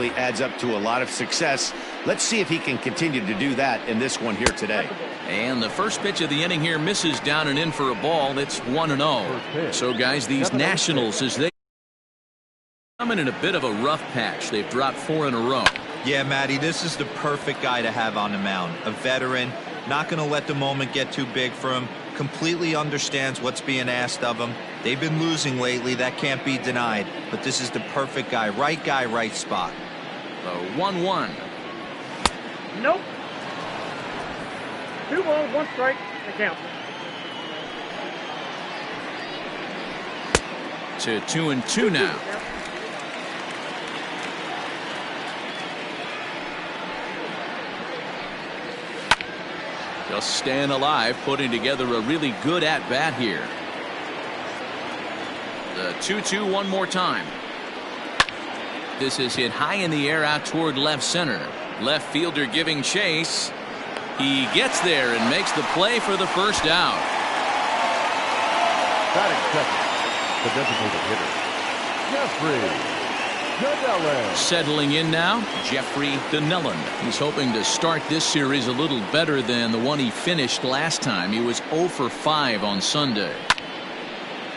usually adds up to a lot of success. Let's see if he can continue to do that in this one here today. And the first pitch of the inning here misses down and in for a ball. It's 1-0. So, guys, these Nationals, as they come in a bit of a rough patch. They've dropped 4 in a row. Yeah, Matty, this is the perfect guy to have on the mound. A veteran, not going to let the moment get too big for him. Completely understands what's being asked of him. They've been losing lately. That can't be denied. But this is the perfect guy, right spot. The 1-1. Nope. 2 balls, 1 strike. The count. To 2-2 now. Just staying alive, putting together a really good at-bat here. The 2-2 one more time. This is hit high in the air out toward left center. Left fielder giving chase. He gets there and makes the play for the first out. Batting second, the designated hitter, Jeffrey Mcdaniel. Settling in now, Jeffrey Mcdaniel. He's hoping to start this series a little better than the one he finished last time. He was 0 for 5 on Sunday.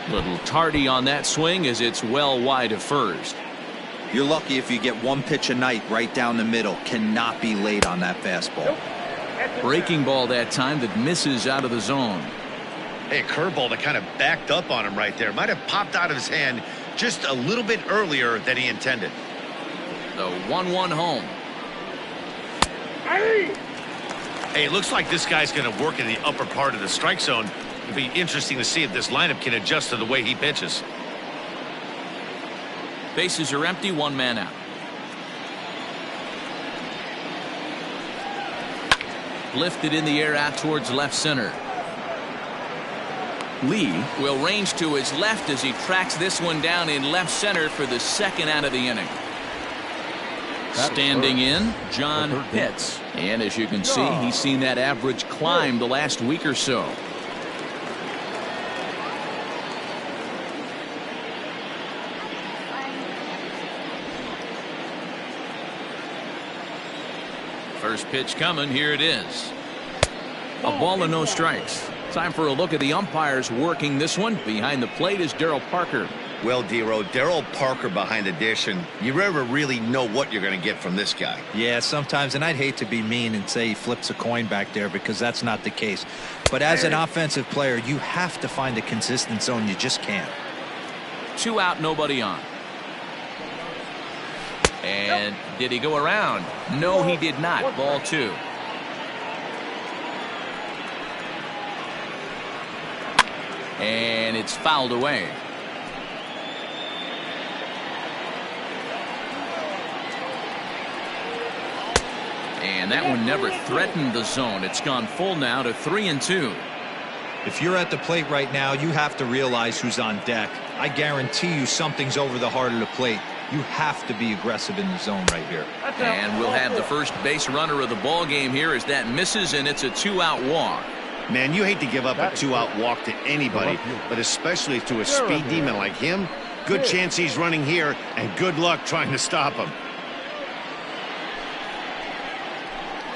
Little tardy on that swing as it's well wide of first. You're lucky if you get 1 pitch a night right down the middle. Cannot be late on that fastball. Breaking ball that time that misses out of the zone. Hey, a curveball that kind of backed up on him right there. Might have popped out of his hand just a little bit earlier than he intended. The 1-1 home. Hey, it looks like this guy's going to work in the upper part of the strike zone. It'll be interesting to see if this lineup can adjust to the way he pitches. Bases are empty, 1 man out. Lifted in the air out towards left center. Lee will range to his left as he tracks this one down in left center for the second out of the inning. Standing in, John Pitts. And as you can see, he's seen that average climb the last week or so. First pitch coming. Here it is. A ball and no strikes. Time for a look at the umpires working this one. Behind the plate is Darryl Parker. Well, Dero, Darryl Parker behind the dish, and you never really know what you're going to get from this guy. Yeah, sometimes, and I'd hate to be mean and say he flips a coin back there because that's not the case. But as an offensive player, you have to find a consistent zone. You just can't. 2 out, nobody on. And did he go around? No, he did not. Ball 2. And it's fouled away. And that one never threatened the zone. It's gone full now to 3-2. If you're at the plate right now, you have to realize who's on deck. I guarantee you something's over the heart of the plate. You have to be aggressive in the zone right here. And we'll have the first base runner of the ball game here as that misses, and it's a 2-out walk. Man, you hate to give up a 2-out walk to anybody, but especially to a speed demon like him. Good chance he's running here, and good luck trying to stop him.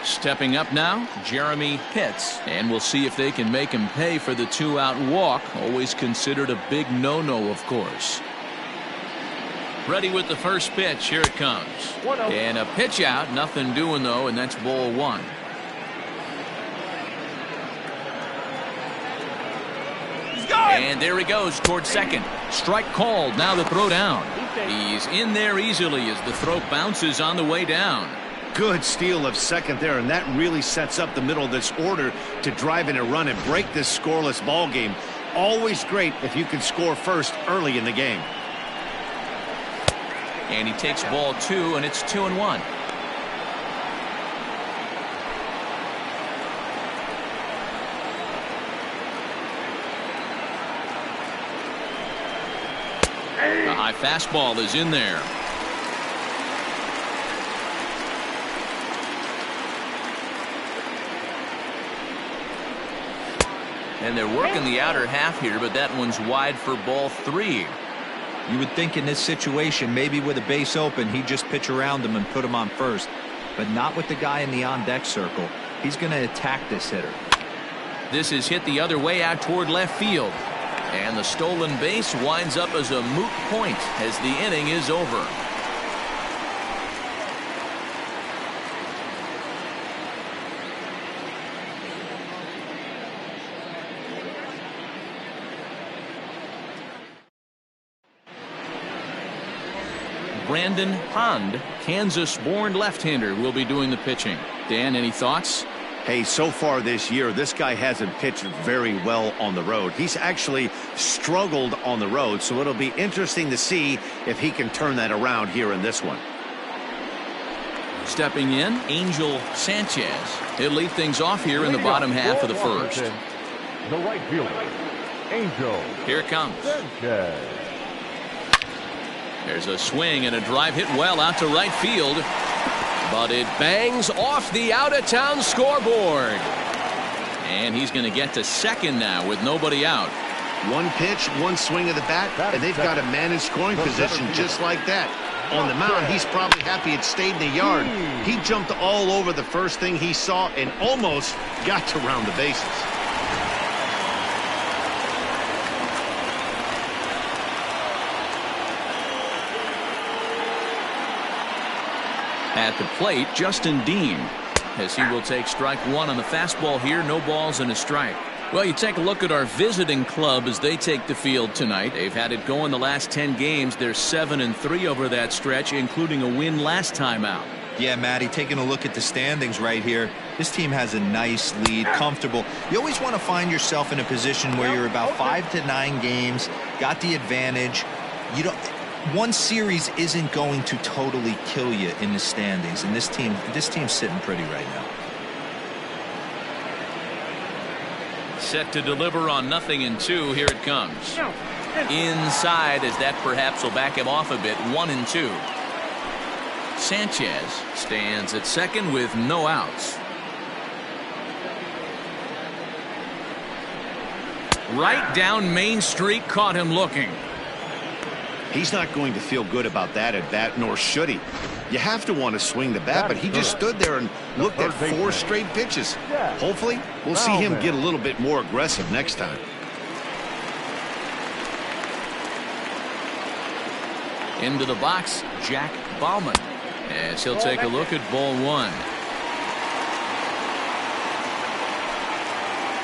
Stepping up now, Jeremy Pitts, and we'll see if they can make him pay for the 2-out walk. Always considered a big no-no, of course. Ready with the first pitch. Here it comes. And a pitch out. Nothing doing, though, and that's ball 1. And there he goes towards second. Strike called. Now the throw down. He's in there easily as the throw bounces on the way down. Good steal of second there, and that really sets up the middle of this order to drive in a run and break this scoreless ball game. Always great if you can score first early in the game. And he takes ball 2, and it's 2-1. The high fastball is in there. And they're working the outer half here, but that one's wide for ball 3. You would think in this situation, maybe with a base open, he'd just pitch around him and put him on first. But not with the guy in the on-deck circle. He's going to attack this hitter. This is hit the other way out toward left field. And the stolen base winds up as a moot point as the inning is over. Brandon Pond, Kansas-born left-hander, will be doing the pitching. Dan, any thoughts? Hey, so far this year, this guy hasn't pitched very well on the road. He's actually struggled on the road, so it'll be interesting to see if he can turn that around here in this one. Stepping in, Angel Sanchez. He'll lead things off here in the bottom half of the first. The right fielder, Angel. Here it comes. Sanchez. There's a swing and a drive hit well out to right field. But it bangs off the out-of-town scoreboard. And he's going to get to second now with nobody out. One pitch, one swing of the bat, and they've got a man in scoring position just like that. On the mound, he's probably happy it stayed in the yard. He jumped all over the first thing he saw and almost got to round the bases. At the plate, Justin Dean, as he will take strike one on the fastball here. No balls and a strike. Well, you take a look at our visiting club as they take the field tonight. They've had it going the last 10 games. They're 7-3 over that stretch, including a win last time out. Yeah, Matty, taking a look at the standings right here, this team has a nice lead, comfortable. You always want to find yourself in a position where you're about 5 to 9 games, got the advantage. You don't. One series isn't going to totally kill you in the standings, and this team's sitting pretty right now. Set to deliver on 0-2. Here it comes. Inside, as that perhaps will back him off a bit. 1-2. Sanchez stands at second with no outs. Right down Main Street, caught him looking. He's not going to feel good about that at bat, nor should he. You have to want to swing the bat, but he just stood there and looked at 4 straight pitches. Hopefully, we'll see him get a little bit more aggressive next time. Into the box, Jack Bauman, as he'll take a look at ball one.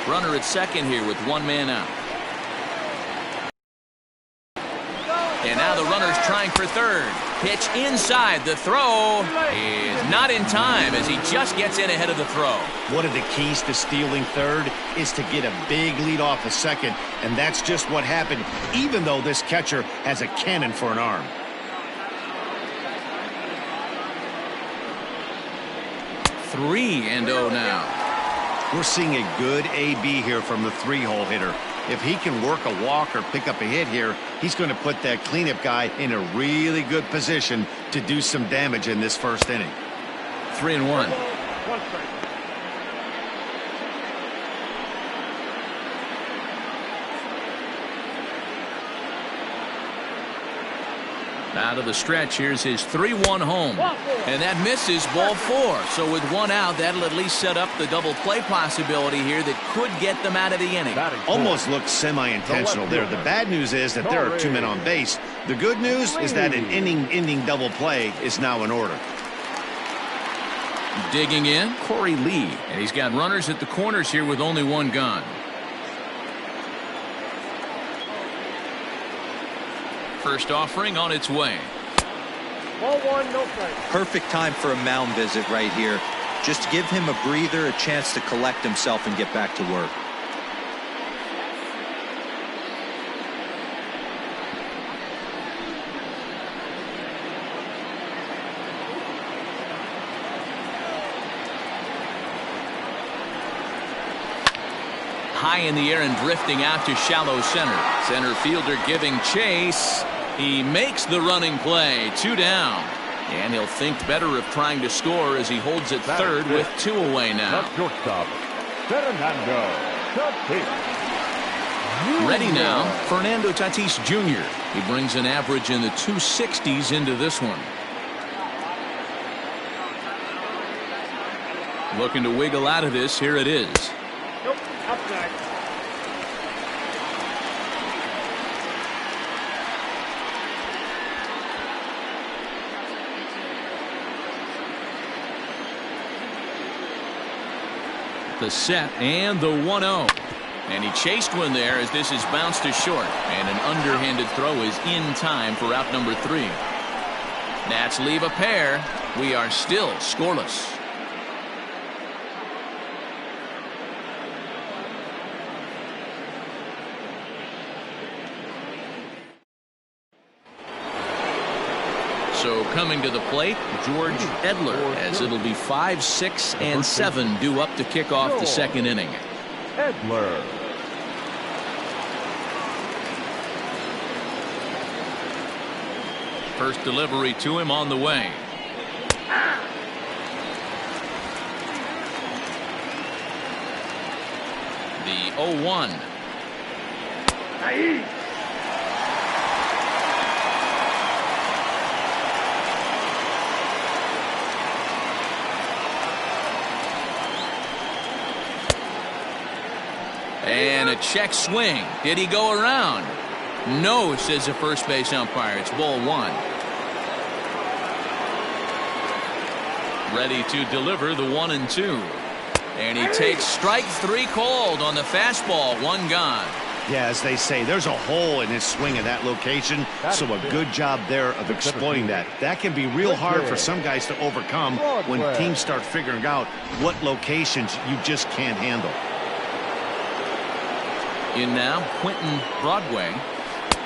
Runner at second here with one man out. And now the runner's trying for third. Pitch inside. The throw is not in time as he just gets in ahead of the throw. One of the keys to stealing third is to get a big lead off a second, and that's just what happened, even though this catcher has a cannon for an arm. Three and 0 now. We're seeing a good AB here from the 3-hole hitter. If he can work a walk or pick up a hit here, he's going to put that cleanup guy in a really good position to do some damage in this first inning. 3-1. One strike. Out of the stretch, here's his 3-1 home. And that misses ball 4. So with one out, that'll at least set up the double play possibility here that could get them out of the inning. Almost looked semi-intentional there. The bad news is that there are 2 men on base. The good news is that an inning-ending double play is now in order. Digging in, Corey Lee. And he's got runners at the corners here with only one gone. First offering on its way. Ball 1, no strike. Perfect time for a mound visit right here. Just give him a breather, a chance to collect himself and get back to work. High in the air and drifting out to shallow center. Center fielder giving chase. He makes the running play. 2 down. And he'll think better of trying to score as he holds at third with 2 away now. Shortstop, Fernando Tatis. Ready now, Fernando Tatis Jr. He brings an average in the 260s into this one. Looking to wiggle out of this. Here it is. Nope, outside. The set and the 1-0. And he chased one there as this is bounced to short. And an underhanded throw is in time for out number 3. Nats leave a pair. We are still scoreless. So coming to the plate, George Edler, as it'll be 5, 6, and 7 due up to kick off the second inning. Edler. First delivery to him on the way. The 0-1. And a check swing. Did he go around? No, says the first base umpire. It's ball 1. Ready to deliver the 1-2. And he takes strike 3 called on the fastball. 1 gone. Yeah, as they say, there's a hole in his swing at that location, so a good job there of exploiting that. That can be real hard for some guys to overcome when teams start figuring out what locations you just can't handle. In now, Quentin Broadway,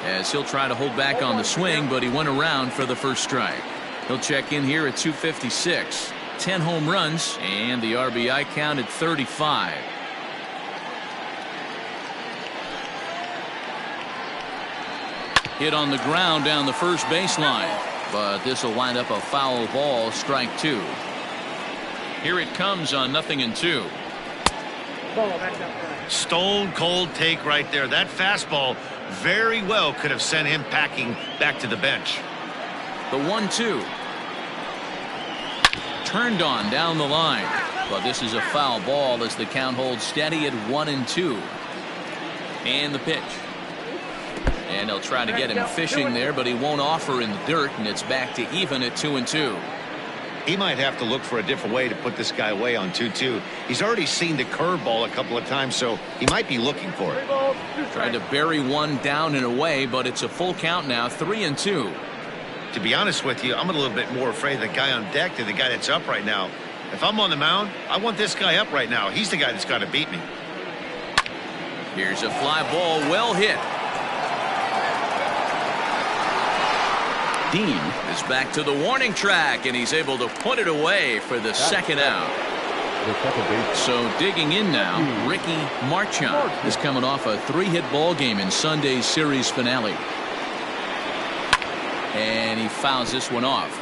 as he'll try to hold back on the swing, but he went around for the first strike. He'll check in here at 256. 10 home runs, and the RBI count at 35. Hit on the ground down the first baseline, but this will wind up a foul ball, strike 2. Here it comes on 0-2. Stone cold take right there. That fastball very well could have sent him packing back to the bench. The 1-2. Turned on down the line, but this is a foul ball as the count holds steady at 1-2. And the pitch. And they'll try to get him fishing there, but he won't offer in the dirt, and it's back to even at 2-2. He might have to look for a different way to put this guy away on 2-2. He's already seen the curveball a couple of times, so he might be looking for it. Tried to bury one down and away, but it's a full count now, 3-2. To be honest with you, I'm a little bit more afraid of the guy on deck than the guy that's up right now. If I'm on the mound, I want this guy up right now. He's the guy that's got to beat me. Here's a fly ball, well hit. Dean is back to the warning track, and he's able to put it away for the second out. So digging in now, Ricky Marchand is coming off a 3-hit ball game in Sunday's series finale. And he fouls this one off.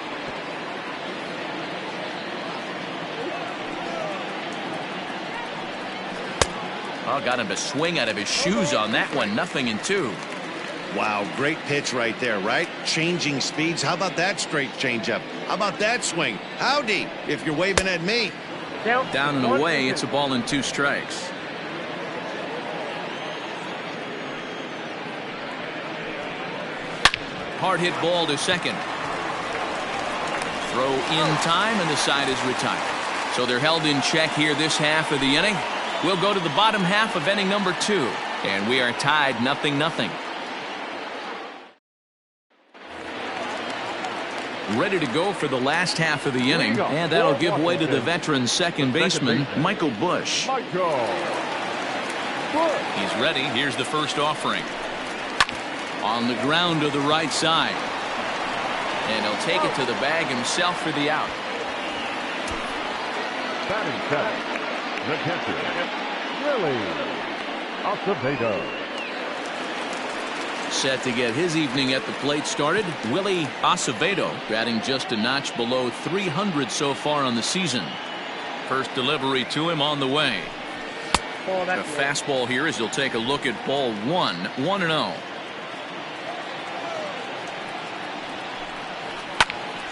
Oh, got him to swing out of his shoes on that one. 0-2. Wow, great pitch right there, right? Changing speeds. How about that straight changeup? How about that swing? Howdy, if you're waving at me. Down and away, it's a ball and 2 strikes. Hard hit ball to second. Throw in time, and the side is retired. So they're held in check here this half of the inning. We'll go to the bottom half of inning number 2, and we are tied 0-0. Ready to go for the last half of the inning, and that'll give way to the veteran second baseman, Michael Busch. He's ready. Here's the first offering. On the ground to the right side. And he'll take it to the bag himself for the out. Batting center, the catcher, Willy Acevedo. Set to get his evening at the plate started, Willy Acevedo, batting just a notch below 300 so far on the season. First delivery to him on the way. Oh, A that's low. fastball here as he'll take a look at ball one. 1-0.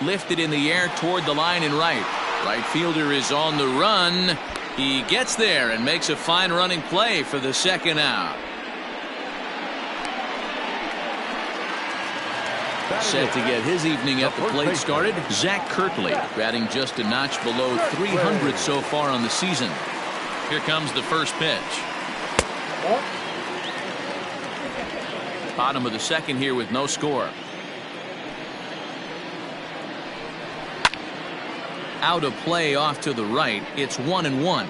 Lifted in the air toward the line and right. Right fielder is on the run. He gets there and makes a fine running play for the second out. Set to get his evening at the plate started, Zach Kirtley, batting just a notch below 300 so far on the season. Here comes the first pitch. Bottom of the second here with no score. Out of play off to the right. It's 1-1.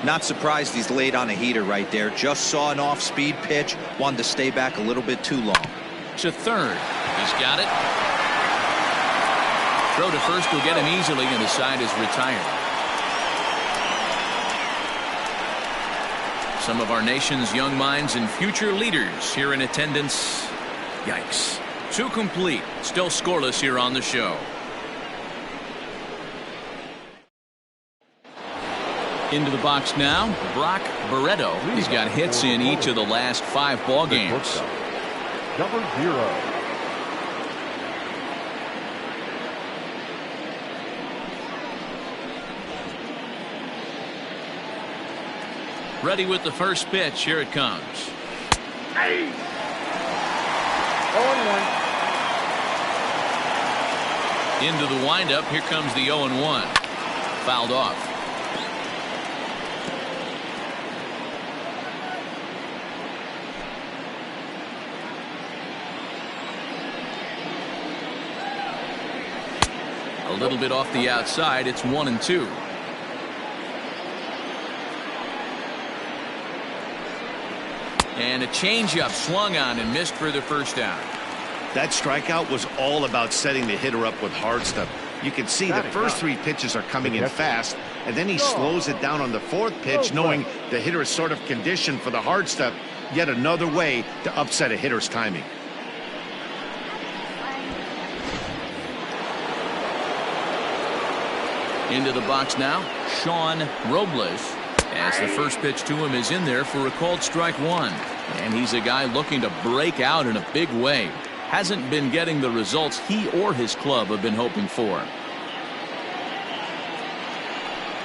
Not surprised he's laid on a heater right there. Just saw an off-speed pitch. Wanted to stay back a little bit too long. To third. He's got it. Throw to first will get him easily, and the side is retired. Some of our nation's young minds and future leaders here in attendance. Yikes. 2 complete. Still scoreless here on the show. Into the box now, Brock Barreto. He's got hits in each of the last 5 ball games. Number 0. Ready with the first pitch. Here it comes. Hey. 0-1. Into the windup. Here comes the 0-1. Fouled off. A little bit off the outside. It's 1-2. And a changeup swung on and missed for the first down. That strikeout was all about setting the hitter up with hard stuff. You can see the first 3 pitches are coming in fast, and then he slows it down on the 4th pitch, knowing the hitter is sort of conditioned for the hard stuff. Yet another way to upset a hitter's timing. Into the box now, Shawn Robles, as the first pitch to him is in there for a called strike 1. And he's a guy looking to break out in a big way. Hasn't been getting the results he or his club have been hoping for.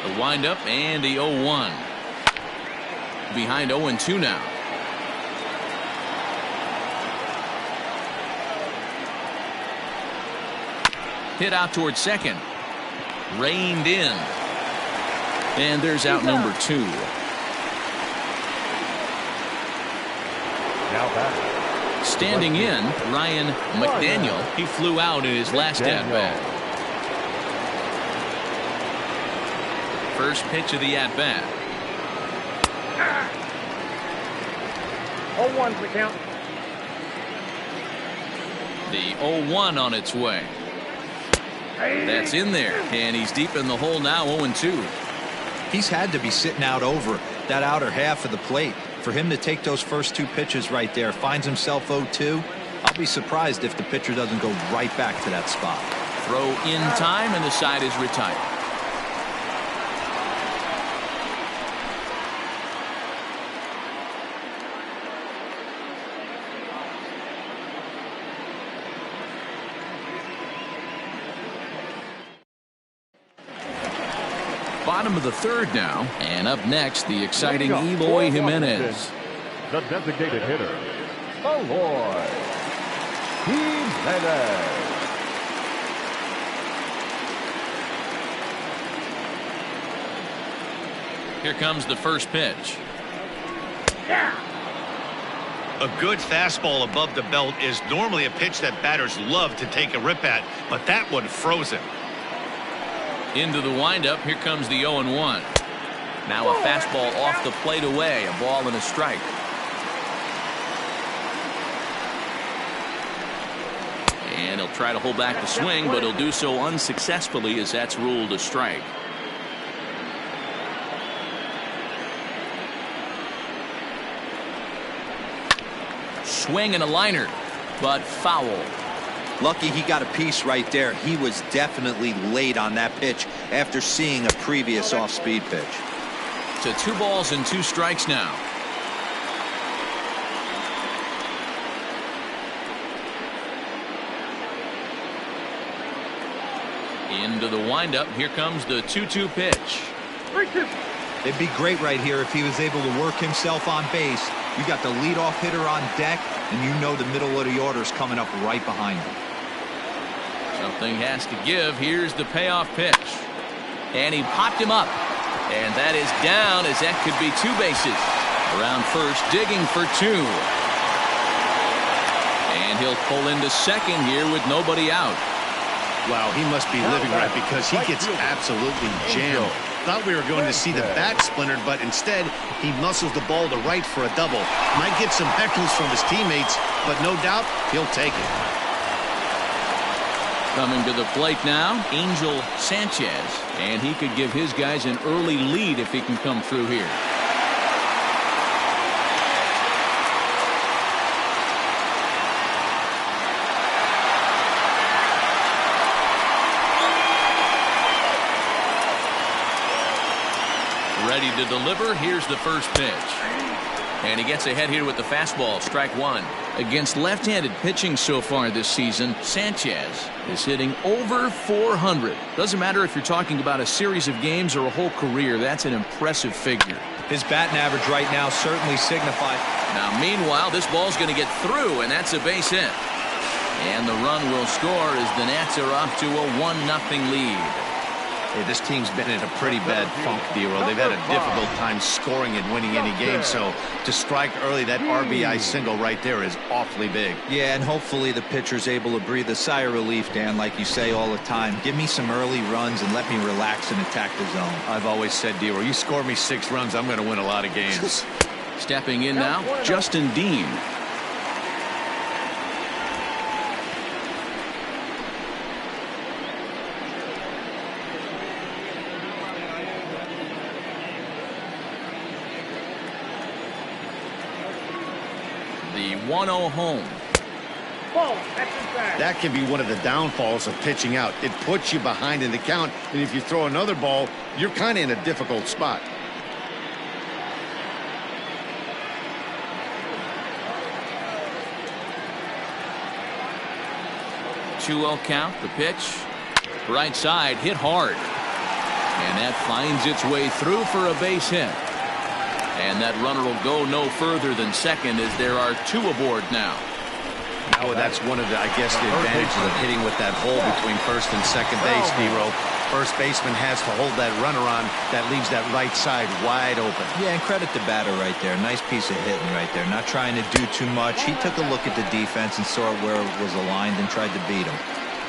The windup and the 0-1. Behind 0-2 now. Hit out towards second. Reined in. And there's out number 2. Now back. Standing in, Ryan Mcdaniel. He flew out in his last at-bat. First pitch of the at-bat. 0-1's the count. The 0-1 on its way. That's in there, and he's deep in the hole now, 0-2. He's had to be sitting out over that outer half of the plate. For him to take those first 2 pitches right there, finds himself 0-2. I'll be surprised if the pitcher doesn't go right back to that spot. Throw in time, and the side is retired. Bottom of the 3rd now, and up next, the exciting Eloy Jimenez. The designated hitter, Eloy Jimenez. Here comes the first pitch. A good fastball above the belt is normally a pitch that batters love to take a rip at, but that one froze him. Into the windup. Here comes the 0-1. Now a fastball off the plate away. A ball and a strike. And he'll try to hold back the swing, but he'll do so unsuccessfully as that's ruled a strike. Swing and a liner, but foul. Lucky he got a piece right there. He was definitely late on that pitch after seeing a previous off-speed pitch. to 2 balls and 2 strikes now. Into the windup. Here comes the 2-2 pitch. It'd be great right here if he was able to work himself on base. You got the leadoff hitter on deck, and you know the middle of the order is coming up right behind him. Something has to give. Here's the payoff pitch. And he popped him up. And that is down, as that could be 2 bases. Around first, digging for 2. And he'll pull into second here with nobody out. Wow, he must be living right because he gets absolutely jammed. Thought we were going to see the bat splintered, but instead he muscles the ball to right for a double. Might get some heckles from his teammates, but no doubt he'll take it. Coming to the plate now, Angel Sanchez, and he could give his guys an early lead if he can come through here. Ready to deliver. Here's the first pitch. And he gets ahead here with the fastball. Strike 1. Against left-handed pitching so far this season, Sanchez is hitting over 400. Doesn't matter if you're talking about a series of games or a whole career. That's an impressive figure. His batting average right now certainly signifies. Now, meanwhile, this ball's going to get through, and that's a base hit. And the run will score as the Nats are off to a 1-0 lead. Hey, this team's been in a pretty bad funk, D-Roll. They've had a difficult time scoring and winning any game, so to strike early, that RBI single right there is awfully big. Yeah, and hopefully the pitcher's able to breathe a sigh of relief, Dan, like you say all the time. Give me some early runs and let me relax and attack the zone. I've always said, D-Roll, you score me 6 runs, I'm going to win a lot of games. Stepping in now, Justin Dean. The 1-0 home. That can be one of the downfalls of pitching out. It puts you behind in the count, and if you throw another ball, you're kind of in a difficult spot. Two-0 count. The pitch. Right side, hit hard. And that finds its way through for a base hit. And that runner will go no further than second as there are 2 aboard now. Oh, that's one of the, I guess, the advantages of hitting with that hole between first and second base, D-Roll. First baseman has to hold that runner on. That leaves that right side wide open. Yeah, and credit the batter right there. Nice piece of hitting right there. Not trying to do too much. He took a look at the defense and saw where it was aligned and tried to beat him.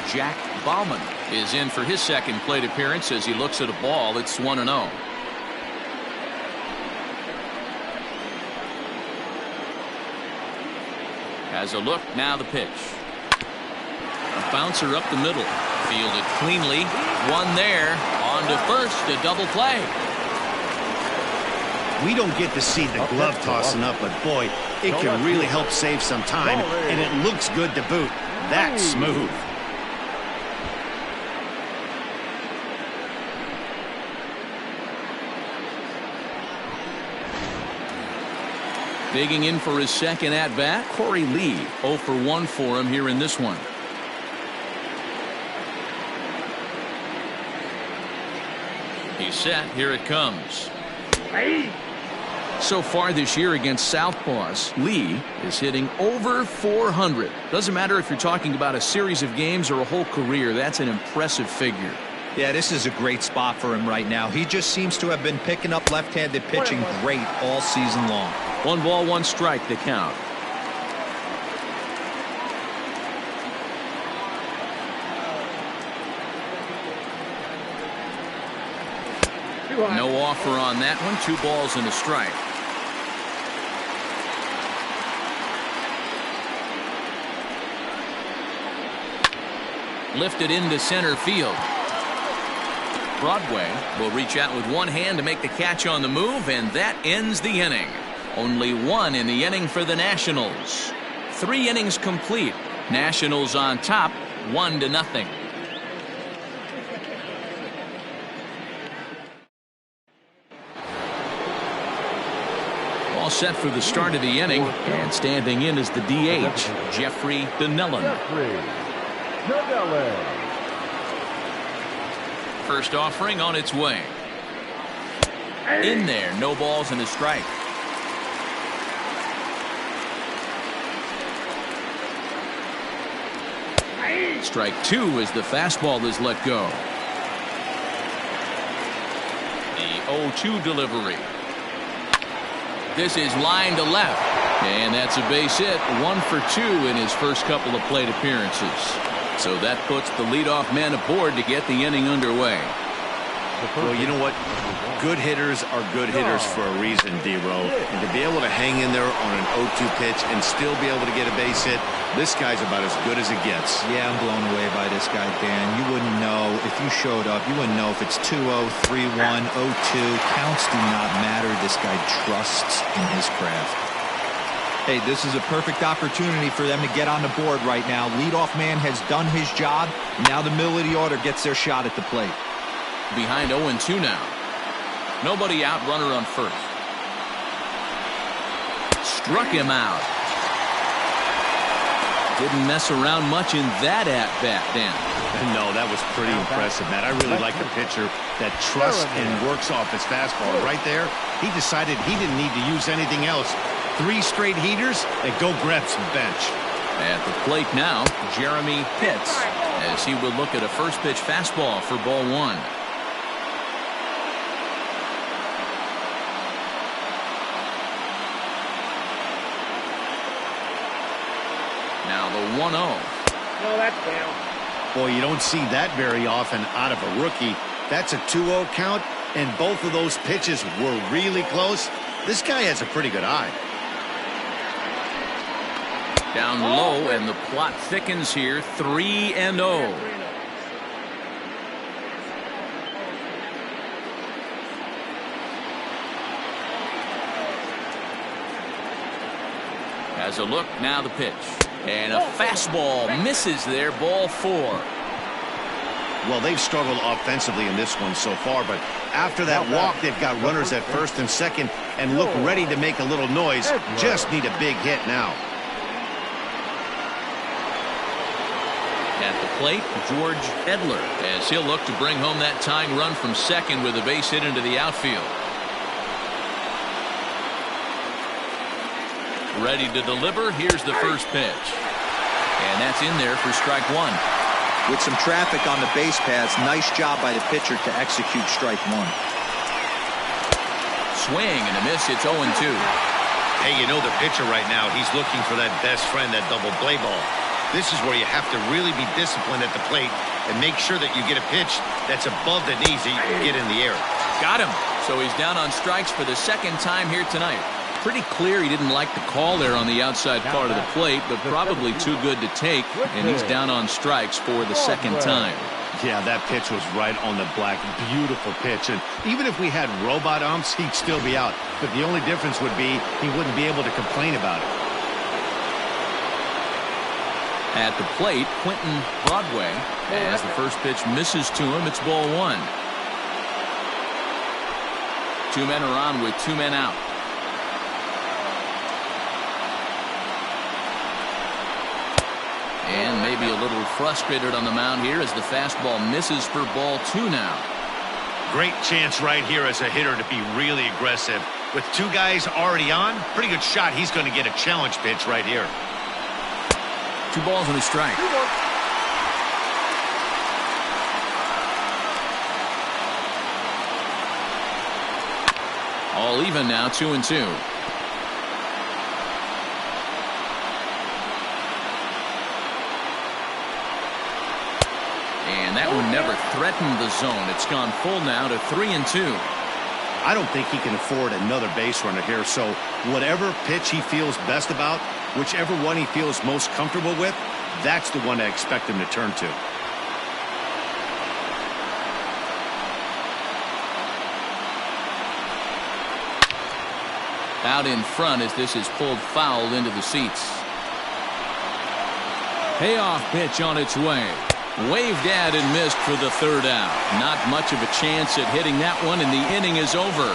Jack Bauman is in for his second plate appearance as he looks at a ball. It's 1-0. Has a look, now the pitch. A bouncer up the middle. Fielded cleanly. One there. On to first, a double play. We don't get to see the glove tossing up, but boy, it can really help save some time, and it looks good to boot. That's smooth. Digging in for his second at-bat, Corey Lee. 0 for 1 for him here in this one. He's set. Here it comes. So far this year against Southpaws, Lee is hitting over 400. Doesn't matter if you're talking about a series of games or a whole career. That's an impressive figure. Yeah, this is a great spot for him right now. He just seems to have been picking up left-handed pitching great all season long. 1 ball, 1 strike, the count. No offer on that one. 2 balls and a strike. Lifted into center field. Broadway will reach out with one hand to make the catch on the move, and that ends the inning. Only 1 in the inning for the Nationals. 3 innings complete. Nationals on top, 1-0. All set for the start of the inning, and standing in is the DH, Jeffrey Donnellan. First offering on its way. In there, no balls and a strike. Strike two as the fastball is let go. The 0-2 delivery. This is line to left, and that's a base hit. 1 for 2 in his first couple of plate appearances. So that puts the leadoff man aboard to get the inning underway. Well, you know what? Good hitters are good hitters for a reason, D-Row. And to be able to hang in there on an 0-2 pitch and still be able to get a base hit, this guy's about as good as it gets. Yeah, I'm blown away by this guy, Dan. You wouldn't know if you showed up. You wouldn't know if it's 2-0, 3-1, 0-2. Counts do not matter. This guy trusts in his craft. Hey, this is a perfect opportunity for them to get on the board right now. Leadoff man has done his job. Now the middle of the order gets their shot at the plate. Behind 0-2 now. Nobody out, runner on first. Struck him out. Didn't mess around much in that at-bat, Dan. No, that was pretty impressive, Matt. I really like a pitcher that trusts and works off his fastball. Right there, he decided he didn't need to use anything else. 3 straight heaters and go grab some bench. At the plate now, Jeremy Pitts, as he will look at a first pitch fastball for ball 1. Now the 1-0. No, that's down. Boy, you don't see that very often out of a rookie. That's a 2-0 count, and both of those pitches were really close. This guy has a pretty good eye. Down low, and the plot thickens here. 3-0. Has a look, now the pitch. And a fastball misses there, ball 4. Well, they've struggled offensively in this one so far, but after that walk, they've got runners at first and second and look ready to make a little noise. Just need a big hit now. At the plate, George Edler, as he'll look to bring home that tying run from second with a base hit into the outfield. Ready to deliver. Here's the first pitch. And that's in there for strike 1. With some traffic on the base paths, nice job by the pitcher to execute strike 1. Swing and a miss. It's 0-2. Hey, you know the pitcher right now, he's looking for that best friend, that double play ball. This is where you have to really be disciplined at the plate and make sure that you get a pitch that's above the knees that you can get in the air. Got him. So he's down on strikes for the second time here tonight. Pretty clear he didn't like the call there on the outside part of the plate, but probably too good to take, and he's down on strikes for the second time. Yeah, that pitch was right on the black. Beautiful pitch. And even if we had robot umps, he'd still be out. But the only difference would be he wouldn't be able to complain about it. At the plate, Quentin Broadway, as the first pitch misses to him, it's ball 1. 2 men are on with 2 men out. And maybe a little frustrated on the mound here as the fastball misses for ball 2 now. Great chance right here as a hitter to be really aggressive. With 2 guys already on, pretty good shot. He's going to get a challenge pitch right here. 2 balls and a strike. All even now, 2-2. And that one never threatened the zone. It's gone full now to 3-2. I don't think he can afford another base runner here, so whatever pitch he feels best about, whichever one he feels most comfortable with, that's the one I expect him to turn to. Out in front as this is pulled foul into the seats. Payoff pitch on its way. Waved at and missed for the 3rd out. Not much of a chance at hitting that one, and the inning is over.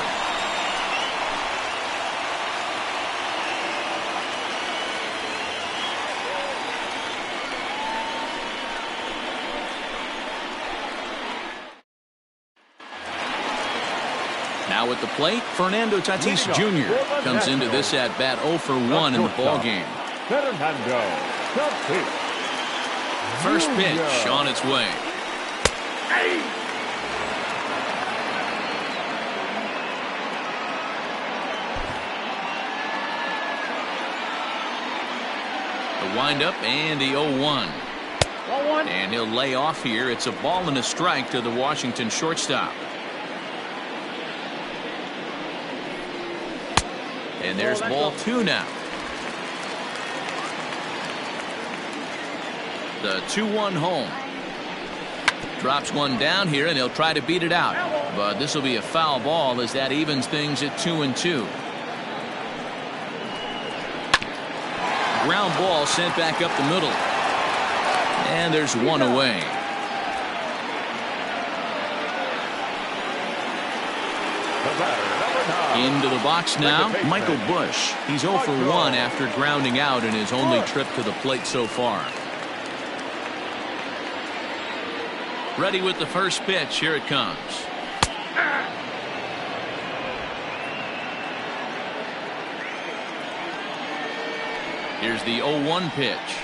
Now at the plate, Fernando Tatis Jr. comes into this at-bat 0 for 1 in the ballgame. Fernando Tatis. First pitch on its way. The windup and the 0-1. And he'll lay off here. It's a ball and a strike to the Washington shortstop. And there's ball 2 now. The 2-1 home. Drops one down here, and he'll try to beat it out. But this will be a foul ball as that evens things at 2-2. Ground ball sent back up the middle. And there's one away. Into the box now, Michael Busch. He's 0 for 1 after grounding out in his only trip to the plate so far. Ready with the first pitch. Here it comes. Here's the 0-1 pitch.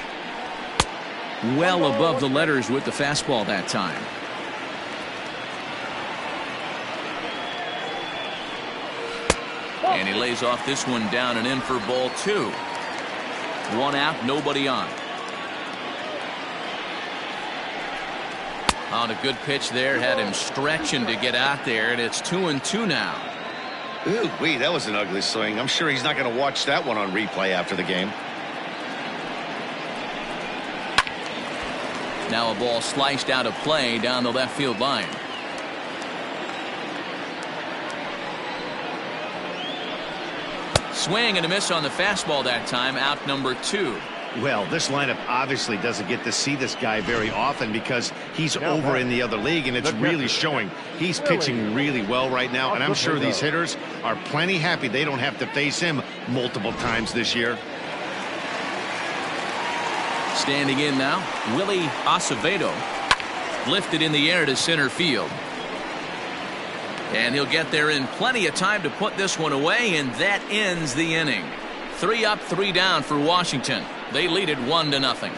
Well above the letters with the fastball that time. And he lays off this one down and in for ball 2. 1 out, nobody on. On a good pitch there, had him stretching to get out there, and it's 2-2 now. Ooh, wait, that was an ugly swing. I'm sure he's not going to watch that one on replay after the game. Now a ball sliced out of play down the left field line. Swing and a miss on the fastball that time. Out number 2. Well, this lineup obviously doesn't get to see this guy very often because he's over in the other league, and it's really showing. He's pitching really well right now, and I'm sure these hitters are plenty happy they don't have to face him multiple times this year. Standing in now, Willy Acevedo. Lifted in the air to center field. And he'll get there in plenty of time to put this one away, and that ends the inning. 3 up, 3 down for Washington. They lead it 1-0.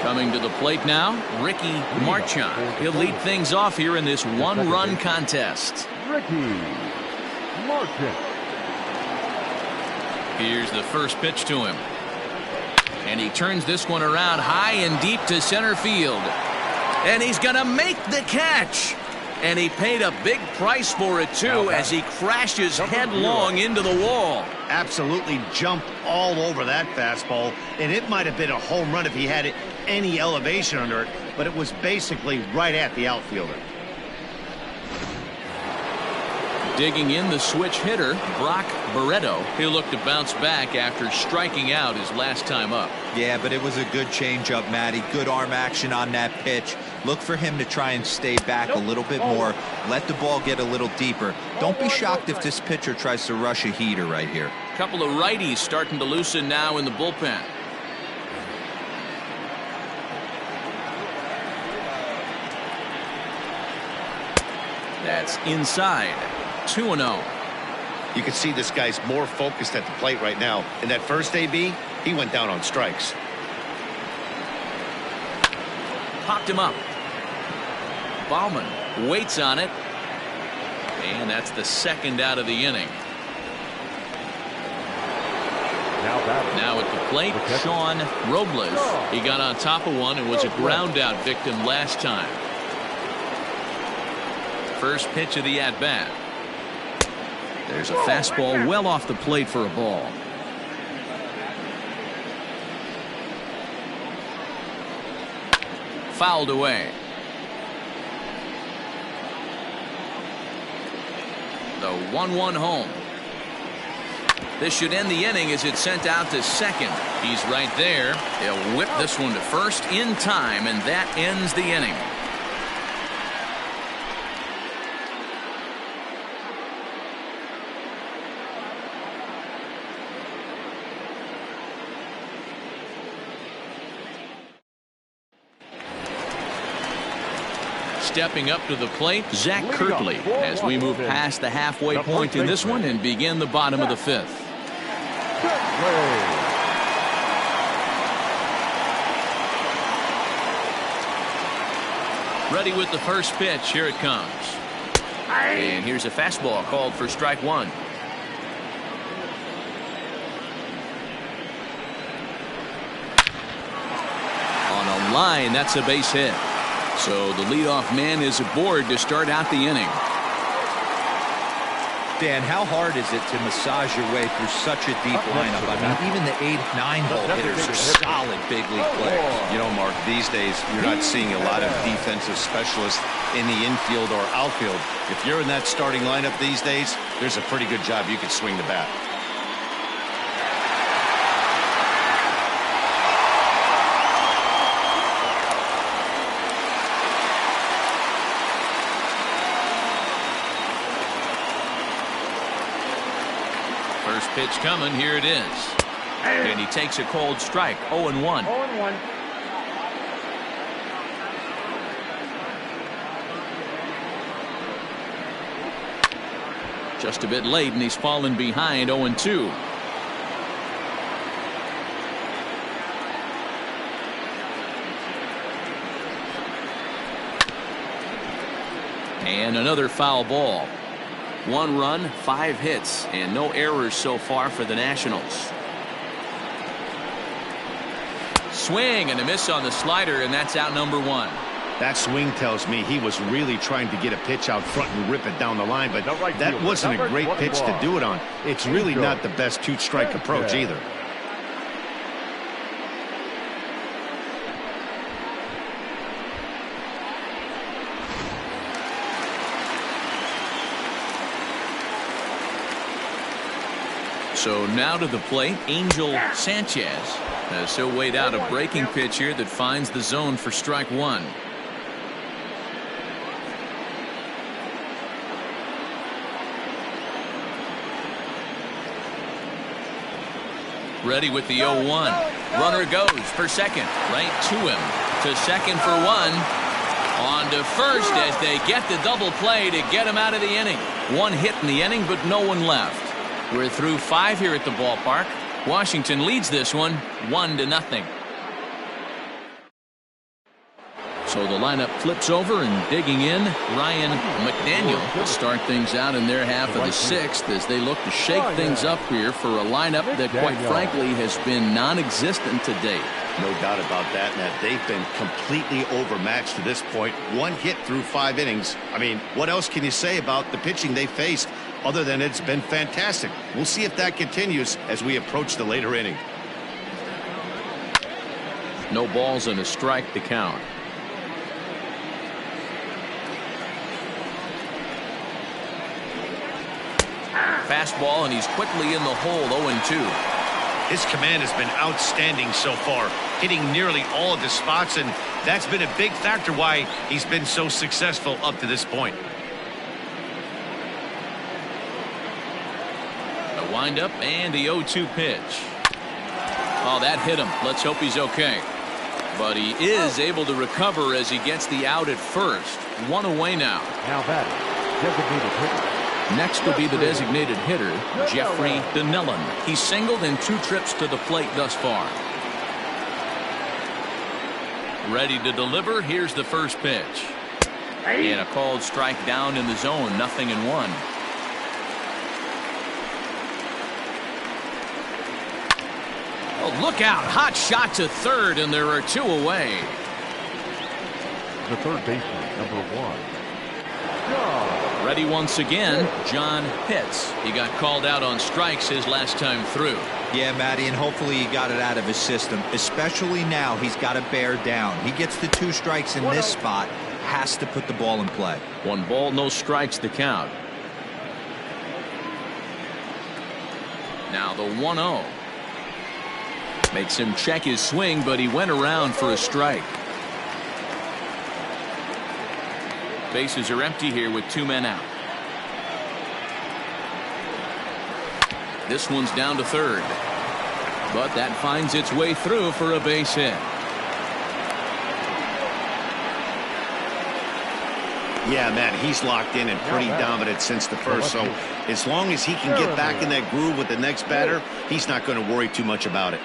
Coming to the plate now, Ricky Marchand. He'll lead things off here in this 1-run contest. Ricky Marchand. Here's the first pitch to him. And he turns this one around high and deep to center field. And he's going to make the catch. And he paid a big price for it, too, as he crashes headlong into the wall. Absolutely jumped all over that fastball, and it might have been a home run if he had any elevation under it, but it was basically right at the outfielder. Digging in, the switch hitter, Brock Barreto. He'll look to bounce back after striking out his last time up. Yeah, but it was a good changeup, Matty. Good arm action on that pitch. Look for him to try and stay back a little bit more. Let the ball get a little deeper. Don't be shocked if this pitcher tries to rush a heater right here. A couple of righties starting to loosen now in the bullpen. That's inside. 2-0. You can see this guy's more focused at the plate right now. In that first AB, he went down on strikes. Popped him up. Bauman waits on it. And that's the second out of the inning. Now at the plate, Shawn Robles. He got on top of one and was a ground out victim last time. First pitch of the at-bat. There's a fastball well off the plate for a ball. Fouled away. The 1-1 home. This should end the inning as it's sent out to second. He's right there. He'll whip this one to first in time, and that ends the inning. Stepping up to the plate, Zach Kirtley, as we move past the halfway point in this one and begin the bottom of the fifth. Ready with the first pitch. Here it comes. And here's a fastball called for strike one. On a line, that's a base hit. So the leadoff man is aboard to start out the inning. Dan, how hard is it to massage your way through such a deep lineup? I mean, even the 8, 9-hole hitters are solid big league players. You know, Mark, these days you're not seeing a lot of defensive specialists in the infield or outfield. If you're in that starting lineup these days, there's a pretty good job you can swing the bat. First pitch coming. Here it is. And he takes a cold strike. 0-1. 0-1. Just a bit late, and he's fallen behind. 0-2. And another foul ball. 1 run, 5 hits, and no errors so far for the Nationals. Swing and a miss on the slider, and that's out number 1. That swing tells me he was really trying to get a pitch out front and rip it down the line, but that wasn't a great pitch to do it on. It's really not the best 2-strike approach either. So now to the plate, Angel Sanchez, as he'll wait out a breaking pitch here that finds the zone for strike 1. Ready with the 0-1. Runner goes for second. Right to him. To second for 1. On to first as they get the double play to get him out of the inning. 1 hit in the inning, but no one left. We're through 5 here at the ballpark. Washington leads this one 1-0. So the lineup flips over, and digging in, Ryan McDaniel will start things out in their half of the 6th as they look to shake things up here for a lineup that, quite frankly, has been non-existent to date. No doubt about that, Matt. They've been completely overmatched to this point. 1 hit through 5 innings. I mean, what else can you say about the pitching they faced other than it's been fantastic? We'll see if that continues as we approach the later inning. No balls and a strike to count. Fastball, and he's quickly in the hole. 0-2. His command has been outstanding so far, hitting nearly all of the spots, and that's been a big factor why he's been so successful up to this point. A windup and the 0-2 pitch. Oh, that hit him. Let's hope he's okay. But he is able to recover as he gets the out at first. 1 away now. Now batting, designated hitter. Next will be the designated hitter, Jeffrey Donnellan. He's singled in 2 trips to the plate thus far. Ready to deliver. Here's the first pitch. And a called strike down in the zone. 0-1. Oh, look out. Hot shot to third, and there are 2 away. The third baseman, number 1. Ready once again, John Pitts. He got called out on strikes his last time through. Yeah, Matty, and hopefully he got it out of his system. Especially now, he's got to bear down. He gets the 2 strikes in this spot, has to put the ball in play. 1 ball, no strikes to count. Now the 1-0. Makes him check his swing, but he went around for a strike. Bases are empty here with 2 men out. This one's down to third. But that finds its way through for a base hit. Yeah, man, he's locked in and pretty dominant since the first. So as long as he can get back in that groove with the next batter, he's not going to worry too much about it.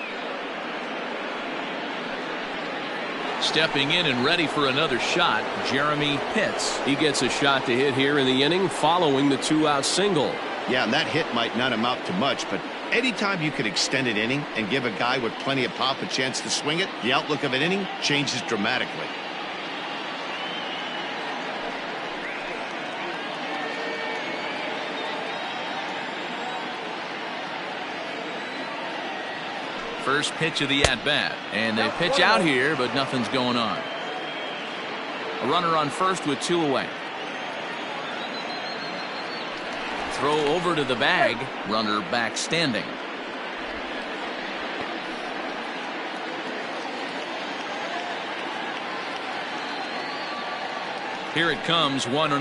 Stepping in and ready for another shot, Jeremy Pitts. He gets a shot to hit here in the inning following the 2-out single. Yeah, and that hit might not amount to much, but anytime you can extend an inning and give a guy with plenty of pop a chance to swing it, the outlook of an inning changes dramatically. First pitch of the at-bat, and they pitch out here, but nothing's going on. A runner on first with 2 away. Throw over to the bag, runner back standing. Here it comes, 1-0.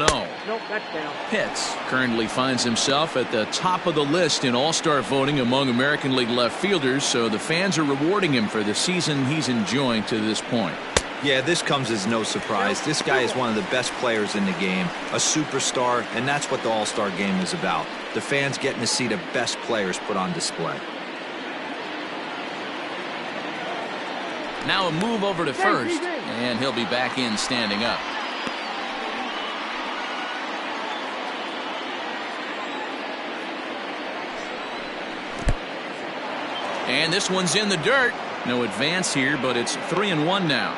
Nope, that's down. Pitts currently finds himself at the top of the list in All-Star voting among American League left fielders, so the fans are rewarding him for the season he's enjoying to this point. Yeah, this comes as no surprise. This guy is one of the best players in the game, a superstar, and that's what the All-Star game is about. The fans getting to see the best players put on display. Now a move over to first, and he'll be back in standing up. And this one's in the dirt. No advance here, but it's 3-1 now.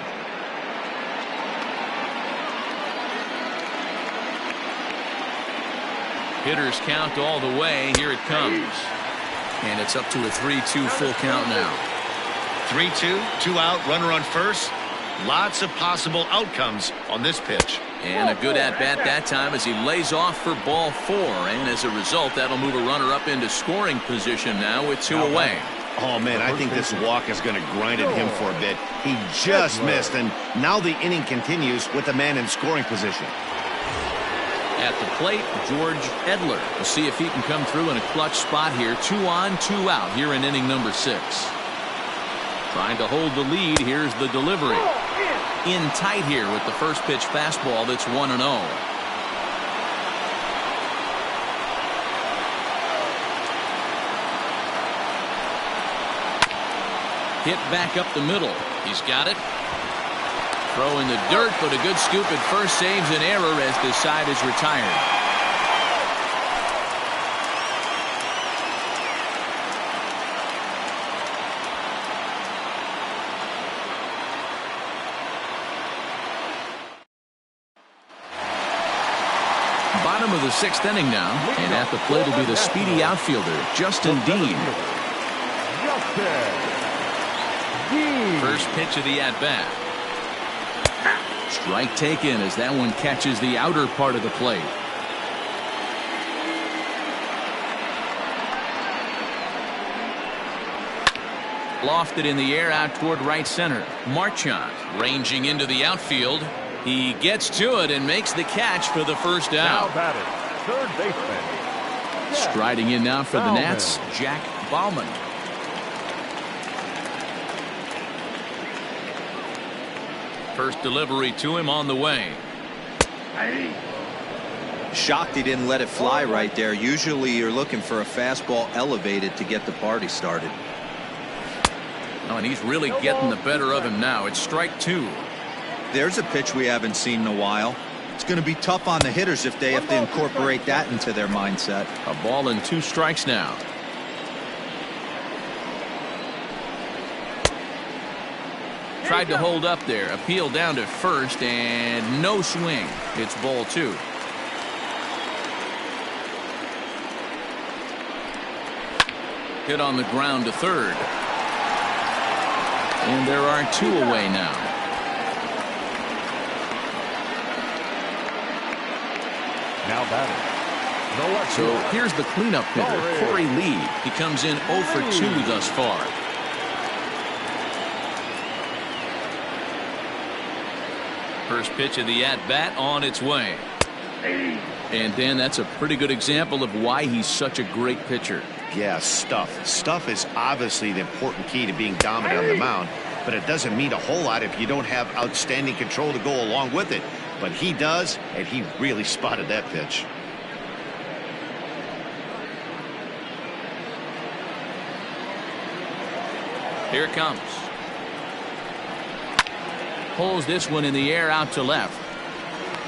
Hitters count all the way. Here it comes. And it's up to a 3-2 full count now. 3-2, 2 out, runner on first. Lots of possible outcomes on this pitch. And a good at-bat that time as he lays off for ball 4. And as a result, that'll move a runner up into scoring position now with 2 away. Oh, man, I think this walk is going to grind at him for a bit. He just missed, and now the inning continues with a man in scoring position. At the plate, George Edler. We'll see if he can come through in a clutch spot here. 2 on, 2 out here in inning number 6. Trying to hold the lead. Here's the delivery. In tight here with the first pitch fastball that's 1-0. Hit back up the middle. He's got it. Throw in the dirt, but a good scoop at first saves an error as the side is retired. Bottom of the 6th inning now, and at the plate will be the speedy outfielder, Justin Dean. First pitch of the at-bat. Strike taken as that one catches the outer part of the plate. Lofted in the air out toward right center. Marchand ranging into the outfield. He gets to it and makes the catch for the first out. Now batter, third baseman. Striding in now for the Nats, Jack Bauman. First delivery to him on the way. Shocked he didn't let it fly right there. Usually you're looking for a fastball elevated to get the party started. Oh, and he's really getting the better of him now. It's strike 2. There's a pitch we haven't seen in a while. It's going to be tough on the hitters if they have to incorporate that into their mindset. A ball and 2 strikes now. Tried to hold up there. Appeal down to first and no swing. It's ball 2. Hit on the ground to third. And there are 2 away now. Now batting. So here's the cleanup hitter, Corey Lee. He comes in 0 for 2 thus far. First pitch of the at-bat on its way. And Dan, that's a pretty good example of why he's such a great pitcher. Yeah, stuff. Stuff is obviously the important key to being dominant on the mound, but it doesn't mean a whole lot if you don't have outstanding control to go along with it. but he does, and he really spotted that pitch. Here it comes. Pulls this one in the air out to left.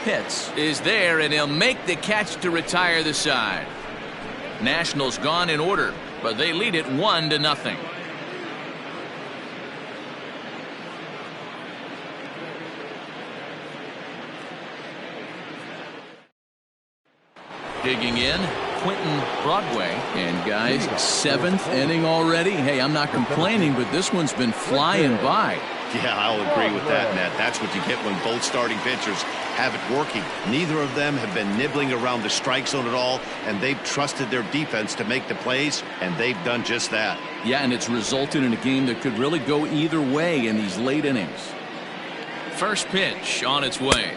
Pitts is there, and he'll make the catch to retire the side. Nationals gone in order, but they lead it 1-0. Digging in, Quentin Broadway. And guys, 7th inning already. Hey, I'm not complaining, but this one's been flying by. Yeah, I'll agree with that, Matt. That's what you get when both starting pitchers have it working. Neither of them have been nibbling around the strike zone at all, and they've trusted their defense to make the plays, and they've done just that. Yeah, and it's resulted in a game that could really go either way in these late innings. First pitch on its way.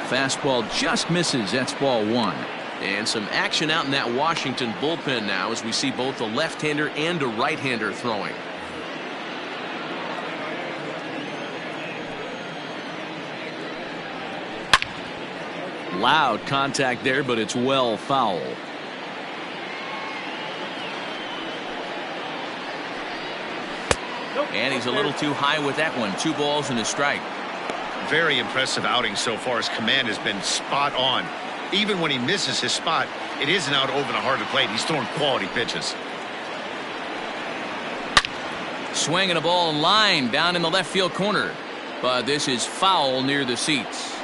Fastball just misses. That's ball 1. And some action out in that Washington bullpen now as we see both a left-hander and a right-hander throwing. Loud contact there, but it's well foul. And he's a little too high with that one. 2 balls and a strike. Very impressive outing so far. His command has been spot on. Even when he misses his spot, it isn't out over the heart of the plate. He's throwing quality pitches. Swinging a ball line down in the left field corner. But this is foul near the seats.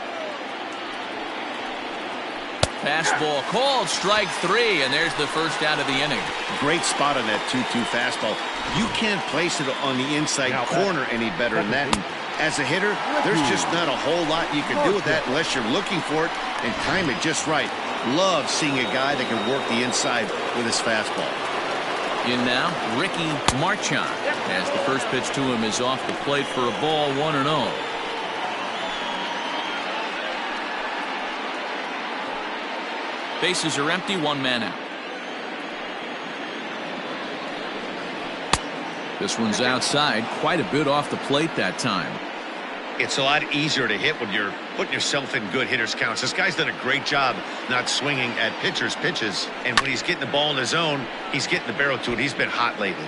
Fastball called, strike 3, and there's the first out of the inning. Great spot on that 2-2 fastball. You can't place it on the inside corner any better than that. And as a hitter, there's just not a whole lot you can do with that unless you're looking for it and time it just right. Love seeing a guy that can work the inside with his fastball. In now, Ricky Marchand, as the first pitch to him is off the plate for a ball, 1-0. Bases are empty, 1 man out. This one's outside, quite a bit off the plate that time. It's a lot easier to hit when you're putting yourself in good hitters counts. This guy's done a great job not swinging at pitchers' pitches. And when he's getting the ball in his zone, he's getting the barrel to it. He's been hot lately.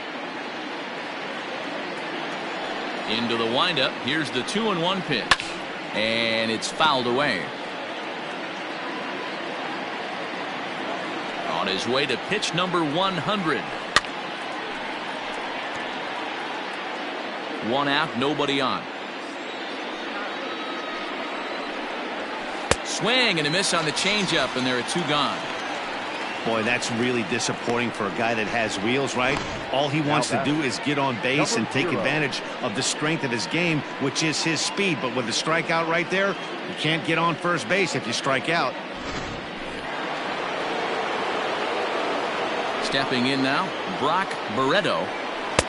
Into the windup. Here's the 2-1 pitch. And it's fouled away. On his way to pitch number 100. 1 out, nobody on. Swing and a miss on the changeup, and there are 2 gone. Boy, that's really disappointing for a guy that has wheels, right? All he wants to do is get on base and take advantage of the strength of his game, which is his speed. But with the strikeout right there, you can't get on first base if you strike out. Stepping in now, Brock Barreto.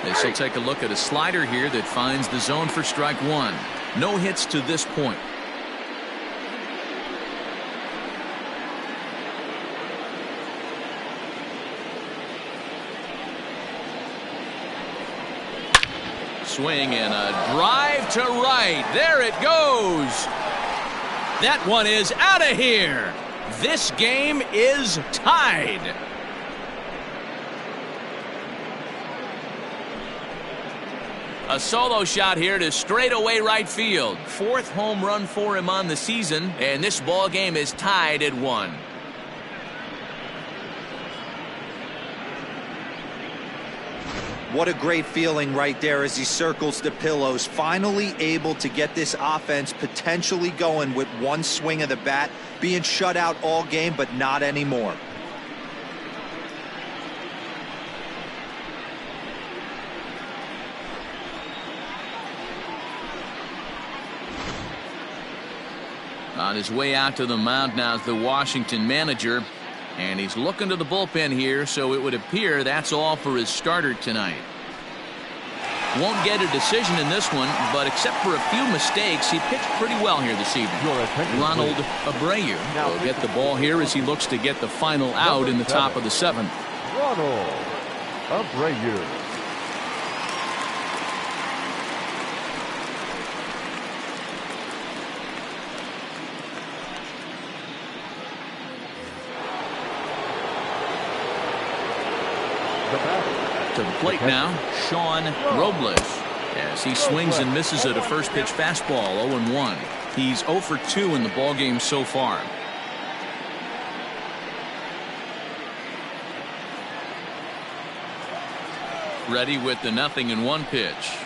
This will take a look at a slider here that finds the zone for strike 1. No hits to this point. Swing and a drive to right. There it goes. That one is out of here. This game is tied. A solo shot here to straightaway right field. 4th home run for him on the season, and this ball game is tied at 1. What a great feeling right there as he circles the pillows. Finally able to get this offense potentially going with 1 swing of the bat. Being shut out all game, but not anymore. On his way out to the mound now is the Washington manager. And he's looking to the bullpen here, so it would appear that's all for his starter tonight. Won't get a decision in this one, but except for a few mistakes, he pitched pretty well here this evening. Ronald Abreu will get the ball here as he looks to get the final out in the top of the 7th. Ronald Abreu. To the plate now, Shawn Robles, as he swings and misses at a first pitch fastball. 0-1. He's 0 for 2 in the ballgame so far. Ready with the 0-1 pitch.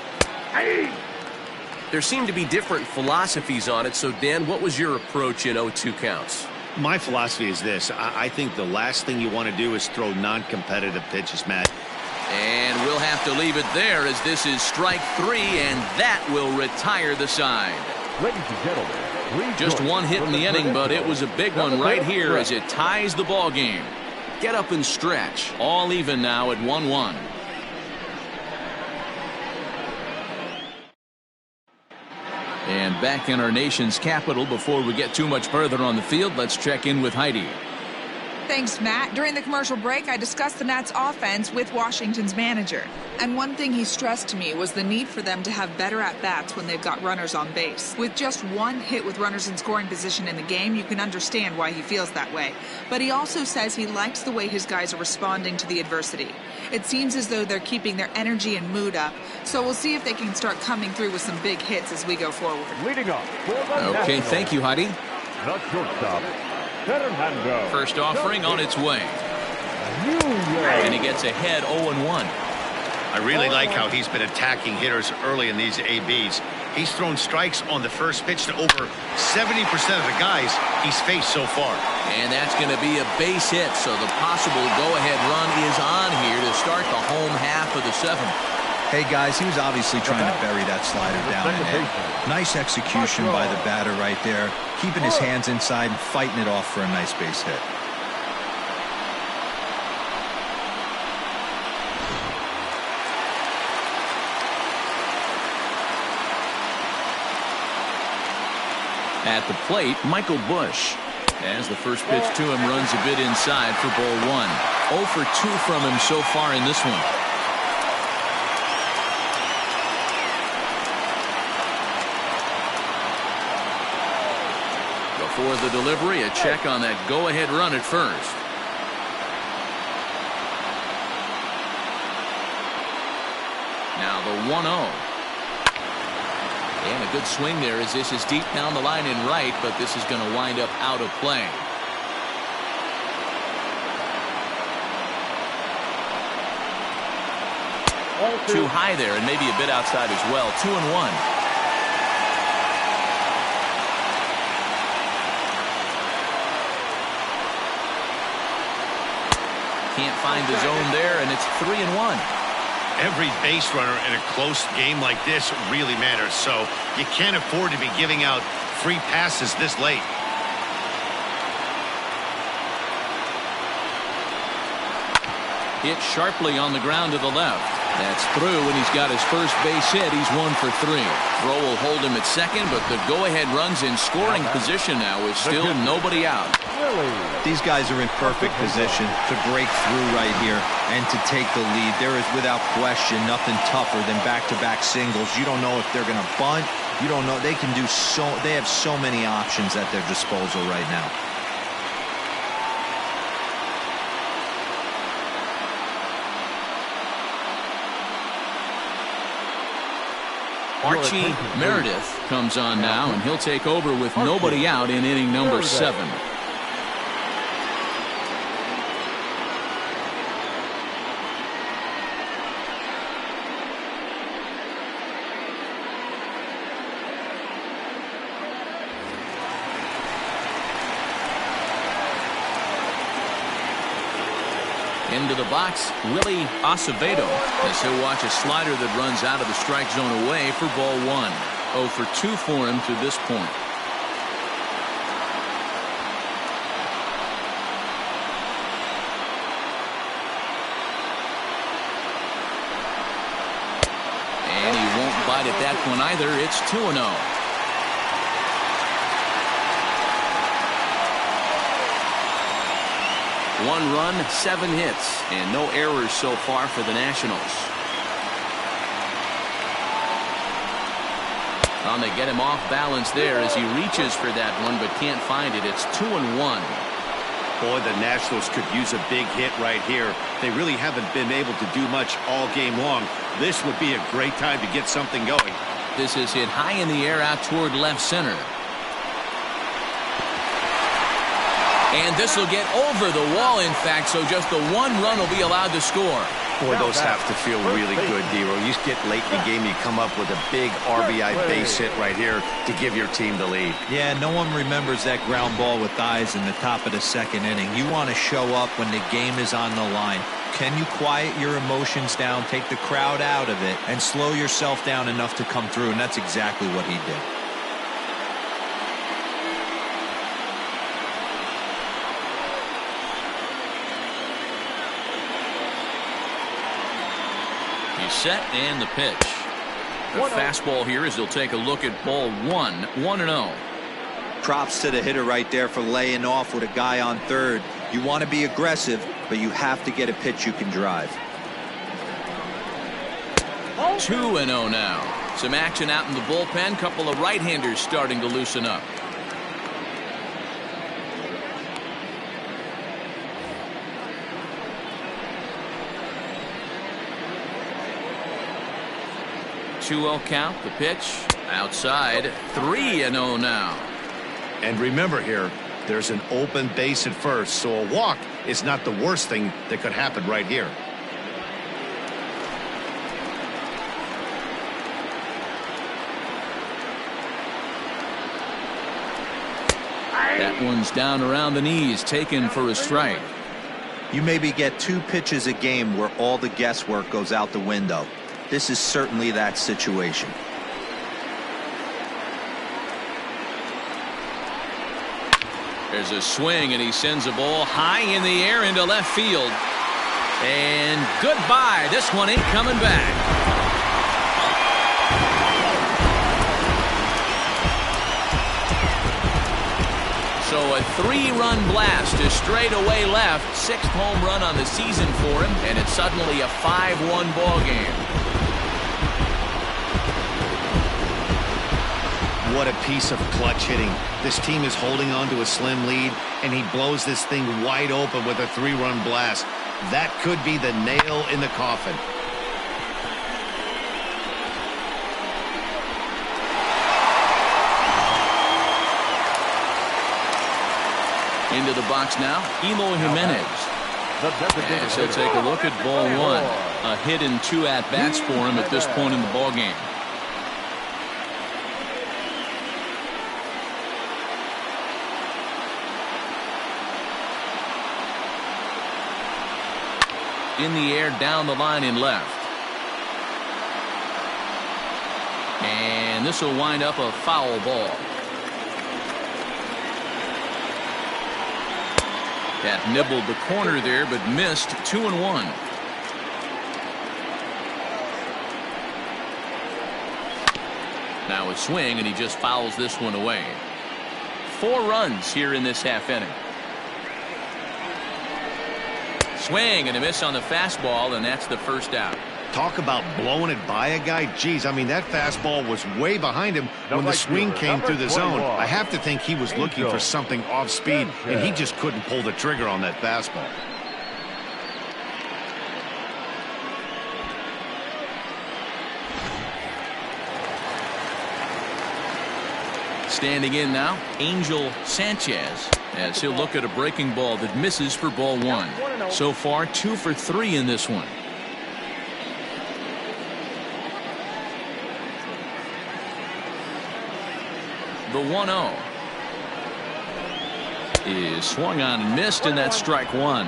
There seem to be different philosophies on it. So, Dan, what was your approach in 0-2 counts? My philosophy is this. I think the last thing you want to do is throw non-competitive pitches, Matt. And we'll have to leave it there as this is strike 3, and that will retire the side. Ladies and gentlemen, just one hit in the inning, but it was a big one right here as it ties the ball game. Get up and stretch. All even now at 1-1. And back in our nation's capital, before we get too much further on the field, let's check in with Heidi. Thanks, Matt. During the commercial break, I discussed the Nats' offense with Washington's manager. And one thing he stressed to me was the need for them to have better at-bats when they've got runners on base. With just one hit with runners in scoring position in the game, you can understand why he feels that way. But he also says he likes the way his guys are responding to the adversity. It seems as though they're keeping their energy and mood up, so we'll see if they can start coming through with some big hits as we go forward. Leading up. Okay, thank you, Heidi. The shortstop, Fernando. First offering on its way. And he gets ahead 0-1. I really like how he's been attacking hitters early in these ABs. He's thrown strikes on the first pitch to over 70% of the guys he's faced so far. And that's going to be a base hit, so the possible go-ahead run is on here to start the home half of the 7th. Hey, guys, he was obviously trying to bury that slider down and in. Nice execution by the batter right there, keeping his hands inside and fighting it off for a nice base hit. At the plate, Michael Bush, as the first pitch to him runs a bit inside for ball 1. 0 for 2 from him so far in this one. Before the delivery, a check on that go-ahead run at first. Now the 1-0. And a good swing there as this is deep down the line and right, but this is going to wind up out of play. Too high there and maybe a bit outside as well. 2-1. Can't find the zone there, and it's 3-1. Every base runner in a close game like this really matters, so you can't afford to be giving out free passes this late. Hit sharply on the ground to the left. That's through, and he's got his first base hit. He's 1 for 3. Throw will hold him at second, but the go-ahead run's in scoring position now with still nobody out. These guys are in perfect position to break through right here and to take the lead. There is, without question, nothing tougher than back-to-back singles. You don't know if they're going to bunt. You don't know. They can do so. They have so many options at their disposal right now. Archie Meredith comes on now, and he'll take over with nobody out in inning number 7. Into the box, Willy Acevedo, as he'll watch a slider that runs out of the strike zone away for ball 1. 0 for 2 for him to this point. And he won't bite at that one either. It's 2-0. One run, 7 hits, and no errors so far for the Nationals. They get him off balance there as he reaches for that one, but can't find it. It's 2-1. Boy, the Nationals could use a big hit right here. They really haven't been able to do much all game long. This would be a great time to get something going. This is hit high in the air out toward left center. And this will get over the wall, in fact, so just the one run will be allowed to score. Boy, those have to feel really good, Dero. You get late in the game, you come up with a big RBI base hit right here to give your team the lead. Yeah, no one remembers that ground ball with eyes in the top of the second inning. You want to show up when the game is on the line. Can you quiet your emotions down, take the crowd out of it, and slow yourself down enough to come through? And that's exactly what he did. Set and the pitch. The fastball here as he'll take a look at ball 1-0. Props to the hitter right there for laying off with a guy on third. You want to be aggressive, but you have to get a pitch you can drive. 2-0 now. Some action out in the bullpen. Couple of right-handers starting to loosen up. Count, the pitch outside. 3-0 now. And remember here, there's an open base at first, so a walk is not the worst thing that could happen right here. That one's down around the knees, taken for a strike. You maybe get 2 pitches a game where all the guesswork goes out the window. This is certainly that situation. There's a swing, and he sends a ball high in the air into left field. And goodbye. This one ain't coming back. So a 3-run blast to straightaway left. 6th home run on the season for him, and it's suddenly a 5-1 ball game. What a piece of clutch hitting. This team is holding on to a slim lead, and he blows this thing wide open with a 3-run blast. That could be the nail in the coffin. Into the box now, Eloy Jimenez. As he'll take a look at ball 1. A hit and 2 at-bats for him at this point in the ball game. In the air, down the line in left. And this will wind up a foul ball. That nibbled the corner there, but missed. 2-1. Now a swing, and he just fouls this one away. 4 runs here in this half inning. Swing and a miss on the fastball, and that's the first out. Talk about blowing it by a guy. Geez, I mean, that fastball was way behind him when the swing came through the zone. I have to think he was looking for something off speed, and he just couldn't pull the trigger on that fastball. Standing in now, Angel Sanchez, as he'll look at a breaking ball that misses for ball 1. So far, 2 for 3 in this one. The 1-0 is swung on and missed, and that's strike 1.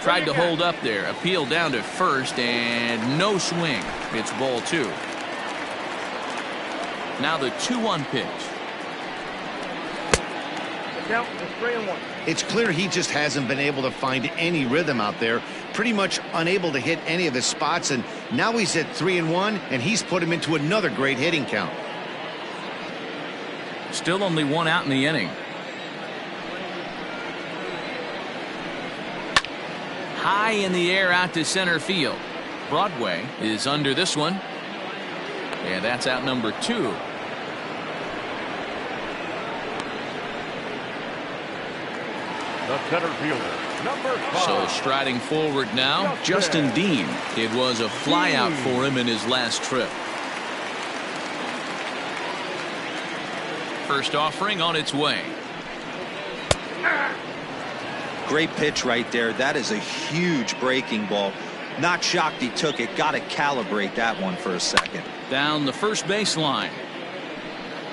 Tried to hold up there, appeal down to first, and no swing. It's ball 2. Now the 2-1 pitch. Count is 3-1. It's clear he just hasn't been able to find any rhythm out there. Pretty much unable to hit any of his spots, and now he's at 3-1, and he's put him into another great hitting count. Still only 1 out in the inning. High in the air out to center field. Broadway is under this one. And that's out number 2. The center fielder, number 5. So striding forward now, Justin Dean. It was a flyout for him in his last trip. First offering on its way. Great pitch right there. That is a huge breaking ball. Not shocked he took it. Got to calibrate that one for a second. Down the first baseline.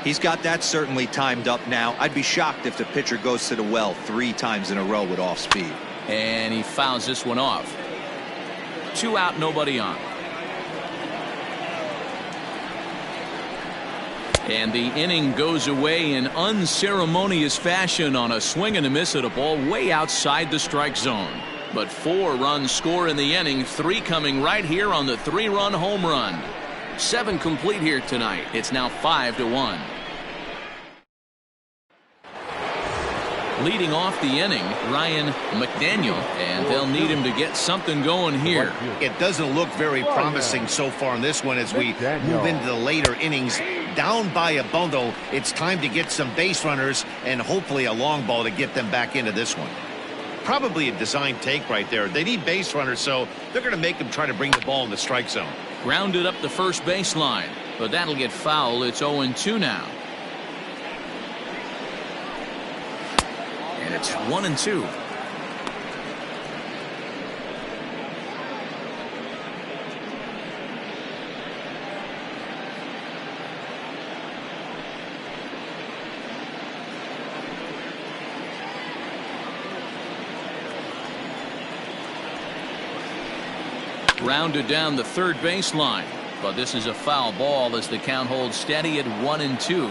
He's got that certainly timed up now. I'd be shocked if the pitcher goes to the well 3 times in a row with off speed. And he fouls this one off. 2 out, nobody on. And the inning goes away in unceremonious fashion on a swing and a miss at a ball way outside the strike zone. But 4 runs score in the inning, 3 coming right here on the 3-run home run. 7 complete here tonight. It's now 5-1. Leading off the inning, Ryan Mcdaniel, and they'll need him to get something going here. It doesn't look very promising so far in this one as we move into the later innings. Down by a bundle, it's time to get some base runners and hopefully a long ball to get them back into this one. Probably a design take right there. They need base runners, so they're going to make them try to bring the ball in the strike zone. Grounded up the first baseline, but that'll get foul. It's 0-2 now. And it's 1-2. Rounded down the third baseline, but this is a foul ball as the count holds steady at 1-2.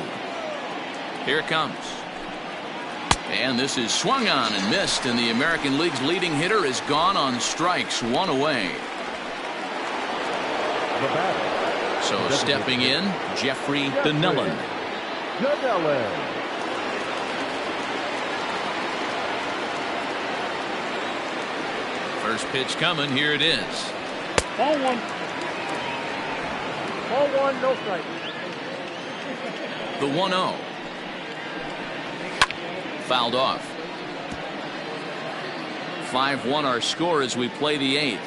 Here it comes. And this is swung on and missed, and the American League's leading hitter is gone on strikes, 1 away. So stepping in, Jeffrey Donnellan. First pitch coming, here it is. Ball 1. Ball 1, no strike. The 1-0. Fouled off. 5-1 our score as we play the 8th.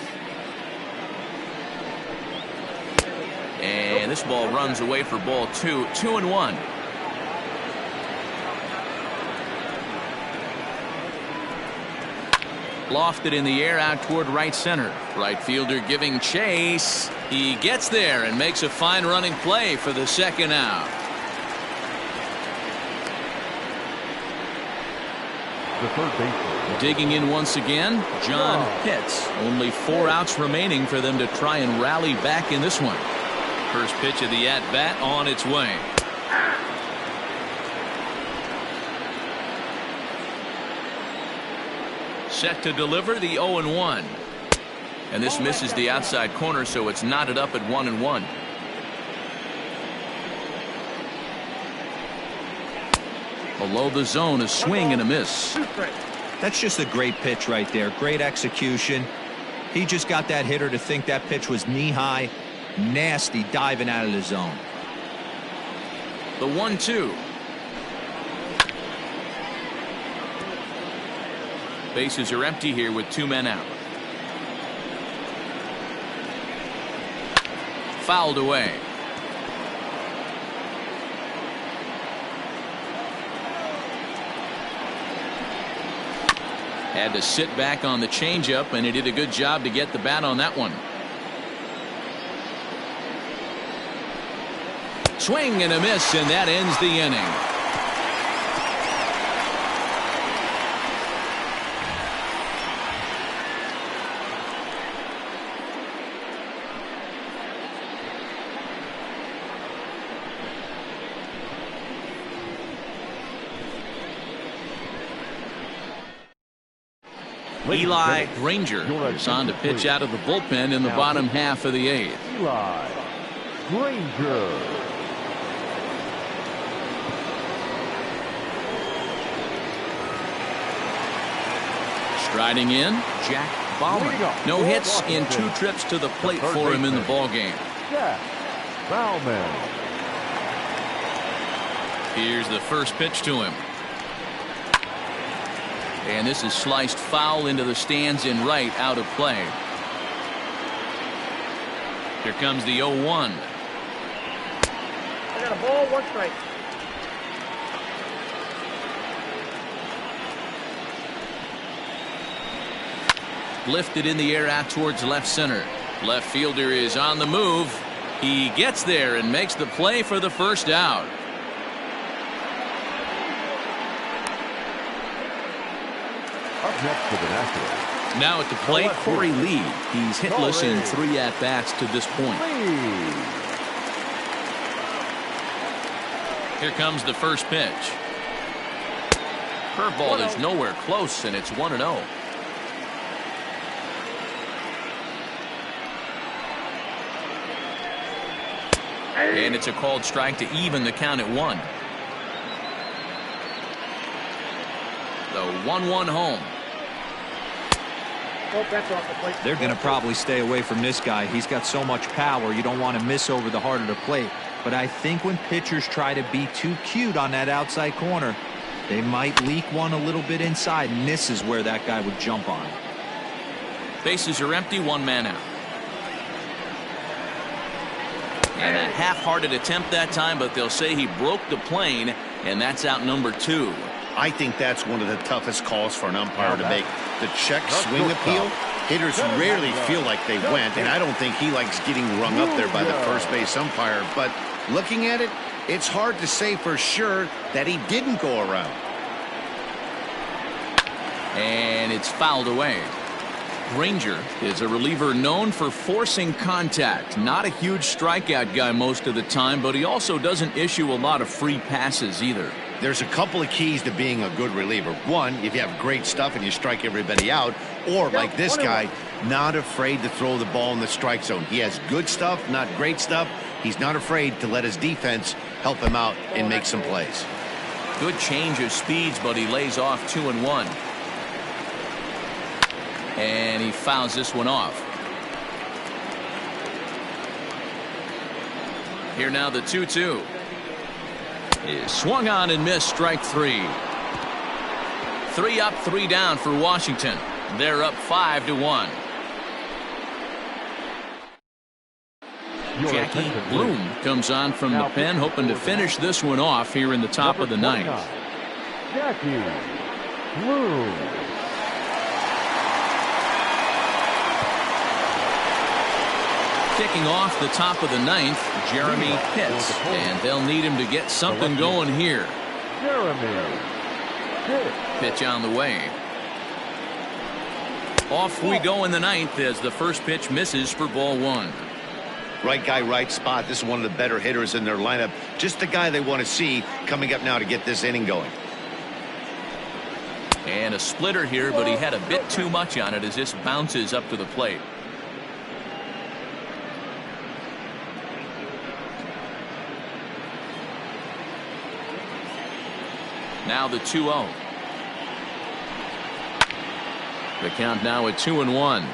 And this ball runs away for ball 2. 2-1. Lofted in the air out toward right center. Right fielder giving chase. He gets there and makes a fine running play for the second out. The third baseman. Digging in once again, John Pitts. Only 4 outs remaining for them to try and rally back in this one. First pitch of the at-bat on its way. Set to deliver the 0-1. And this misses the outside corner, so it's knotted up at 1-1. Below the zone, a swing and a miss. That's just a great pitch right there. Great execution. He just got that hitter to think that pitch was knee-high. Nasty diving out of the zone. The 1-2. Bases are empty here with 2 men out. Fouled away. Had to sit back on the changeup, and he did a good job to get the bat on that one. Swing and a miss, and that ends the inning. Eli Granger is on to pitch out of the bullpen in the bottom half of the 8th. Eli Granger. Striding in, Jack Bauman. No hits in 2 trips to the plate for him in the ballgame. Jack Bauman. Here's the first pitch to him. And this is sliced foul into the stands in right, out of play. Here comes the 0-1. I got a ball, 1 strike. Lifted in the air out towards left center. Left fielder is on the move. He gets there and makes the play for the first out. Up next to the Nationals. Now at the plate, Corey Lee. He's hitless in 3 at-bats to this point. Here comes the first pitch. Curveball is nowhere close, and it's 1-0. And it's a called strike to even the count at 1. The 1-1 home. They're going to probably stay away from this guy. He's got so much power. You don't want to miss over the heart of the plate. But I think when pitchers try to be too cute on that outside corner, they might leak one a little bit inside, and this is where that guy would jump on. Bases are empty, 1 man out. And a half-hearted attempt that time, but they'll say he broke the plane, and that's out number 2. I think that's one of the toughest calls for an umpire to make. The check swing appeal, hitters rarely feel like they went, and I don't think he likes getting rung up there by the first base umpire. But looking at it, it's hard to say for sure that he didn't go around. And it's fouled away. Granger is a reliever known for forcing contact. Not a huge strikeout guy most of the time, but he also doesn't issue a lot of free passes either. There's a couple of keys to being a good reliever. One, if you have great stuff and you strike everybody out, or like this guy, not afraid to throw the ball in the strike zone. He has good stuff, not great stuff. He's not afraid to let his defense help him out and make some plays. Good change of speeds, but he lays off 2-1. And he fouls this one off. Here now the 2-2. Is swung on and missed, strike 3. 3 up, 3 down for Washington. They're up 5-1. Jackie Bloom comes on from the pen, hoping to finish this one off here in the top of the 9th. Jackie Bloom. Kicking off the top of the 9th, Jeremy Pitts, and they'll need him to get something going here. Jeremy Pitts. Pitch on the way. Off we go in the 9th as the first pitch misses for ball 1. Right guy, right spot. This is one of the better hitters in their lineup. Just the guy they want to see coming up now to get this inning going. And a splitter here, but he had a bit too much on it as this bounces up to the plate. Now the 2-0. The count now at 2-1.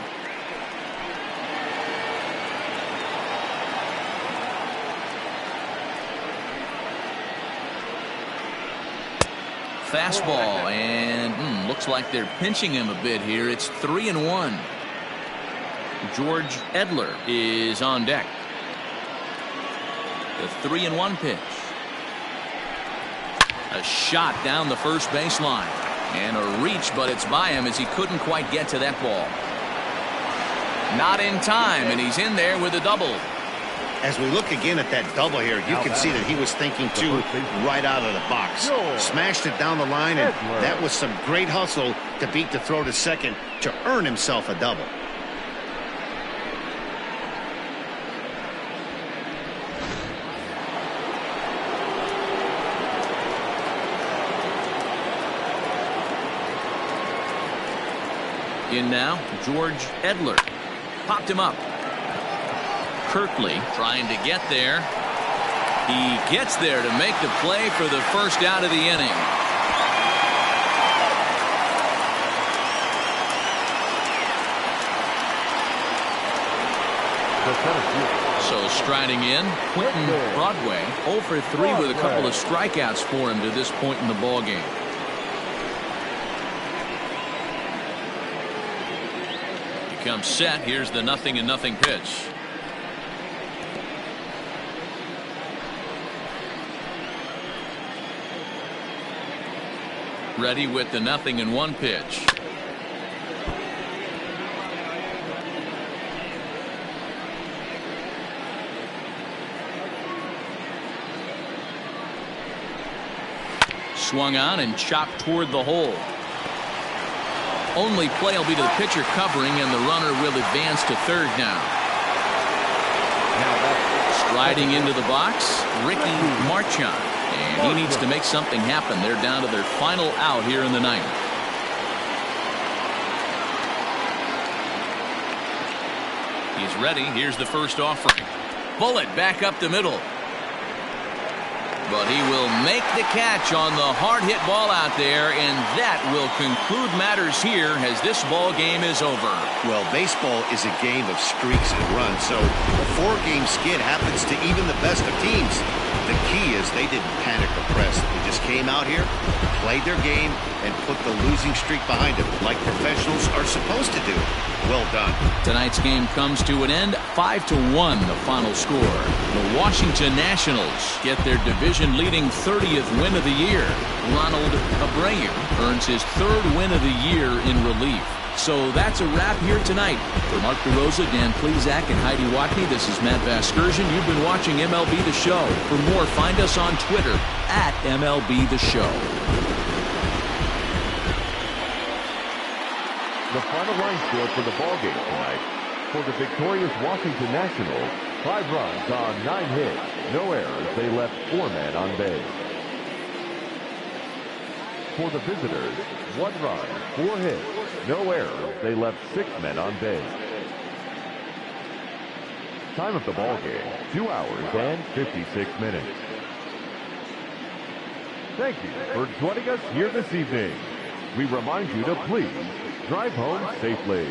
Fastball, and looks like they're pinching him a bit here. It's 3-1. George Edler is on deck. The 3-1 pitch. A shot down the first baseline. And a reach, but it's by him as he couldn't quite get to that ball. Not in time, and he's in there with a double. As we look again at that double here, you can see that he was thinking too right out of the box. Smashed it down the line, and that was some great hustle to beat the throw to second to earn himself a double. In now, George Edler. Popped him up. Kirkley trying to get there. He gets there to make the play for the first out of the inning. the center field. So striding in, Quentin Broadway, 0 for 3 with a couple of strikeouts for him to this point in the ball game. He comes set. Here's the 0-0 pitch. Ready with the 0-1 pitch. Swung on and chopped toward the hole. Only play will be to the pitcher covering, and the runner will advance to third now. Sliding into the box, Ricky Marchand. And he needs to make something happen. They're down to their final out here in the ninth. He's ready. Here's the first offering. Bullet back up the middle. But he will make the catch on the hard hit ball out there, and that will conclude matters here as this ball game is over. Well, baseball is a game of streaks and runs, so a 4-game skid happens to even the best of teams. The key is they didn't panic or press. They just came out here, played their game, and put the losing streak behind them like professionals are supposed to do. Well done. Tonight's game comes to an end, 5-1 the final score. The Washington Nationals get their division-leading 30th win of the year. Ronald Abreu earns his 3rd win of the year in relief. So that's a wrap here tonight. For Mark DeRosa, Dan Plezak, and Heidi Watney, this is Matt Vasgersian. You've been watching MLB The Show. For more, find us on Twitter at MLB The Show. The final line score for the ballgame tonight. For the victorious Washington Nationals, 5 runs on 9 hits, no errors. They left 4 men on base. For the visitors, 1 run, 4 hits, no errors. They left 6 men on base. Time of the ballgame, 2 hours and 56 minutes. Thank you for joining us here this evening. We remind you to please drive home safely.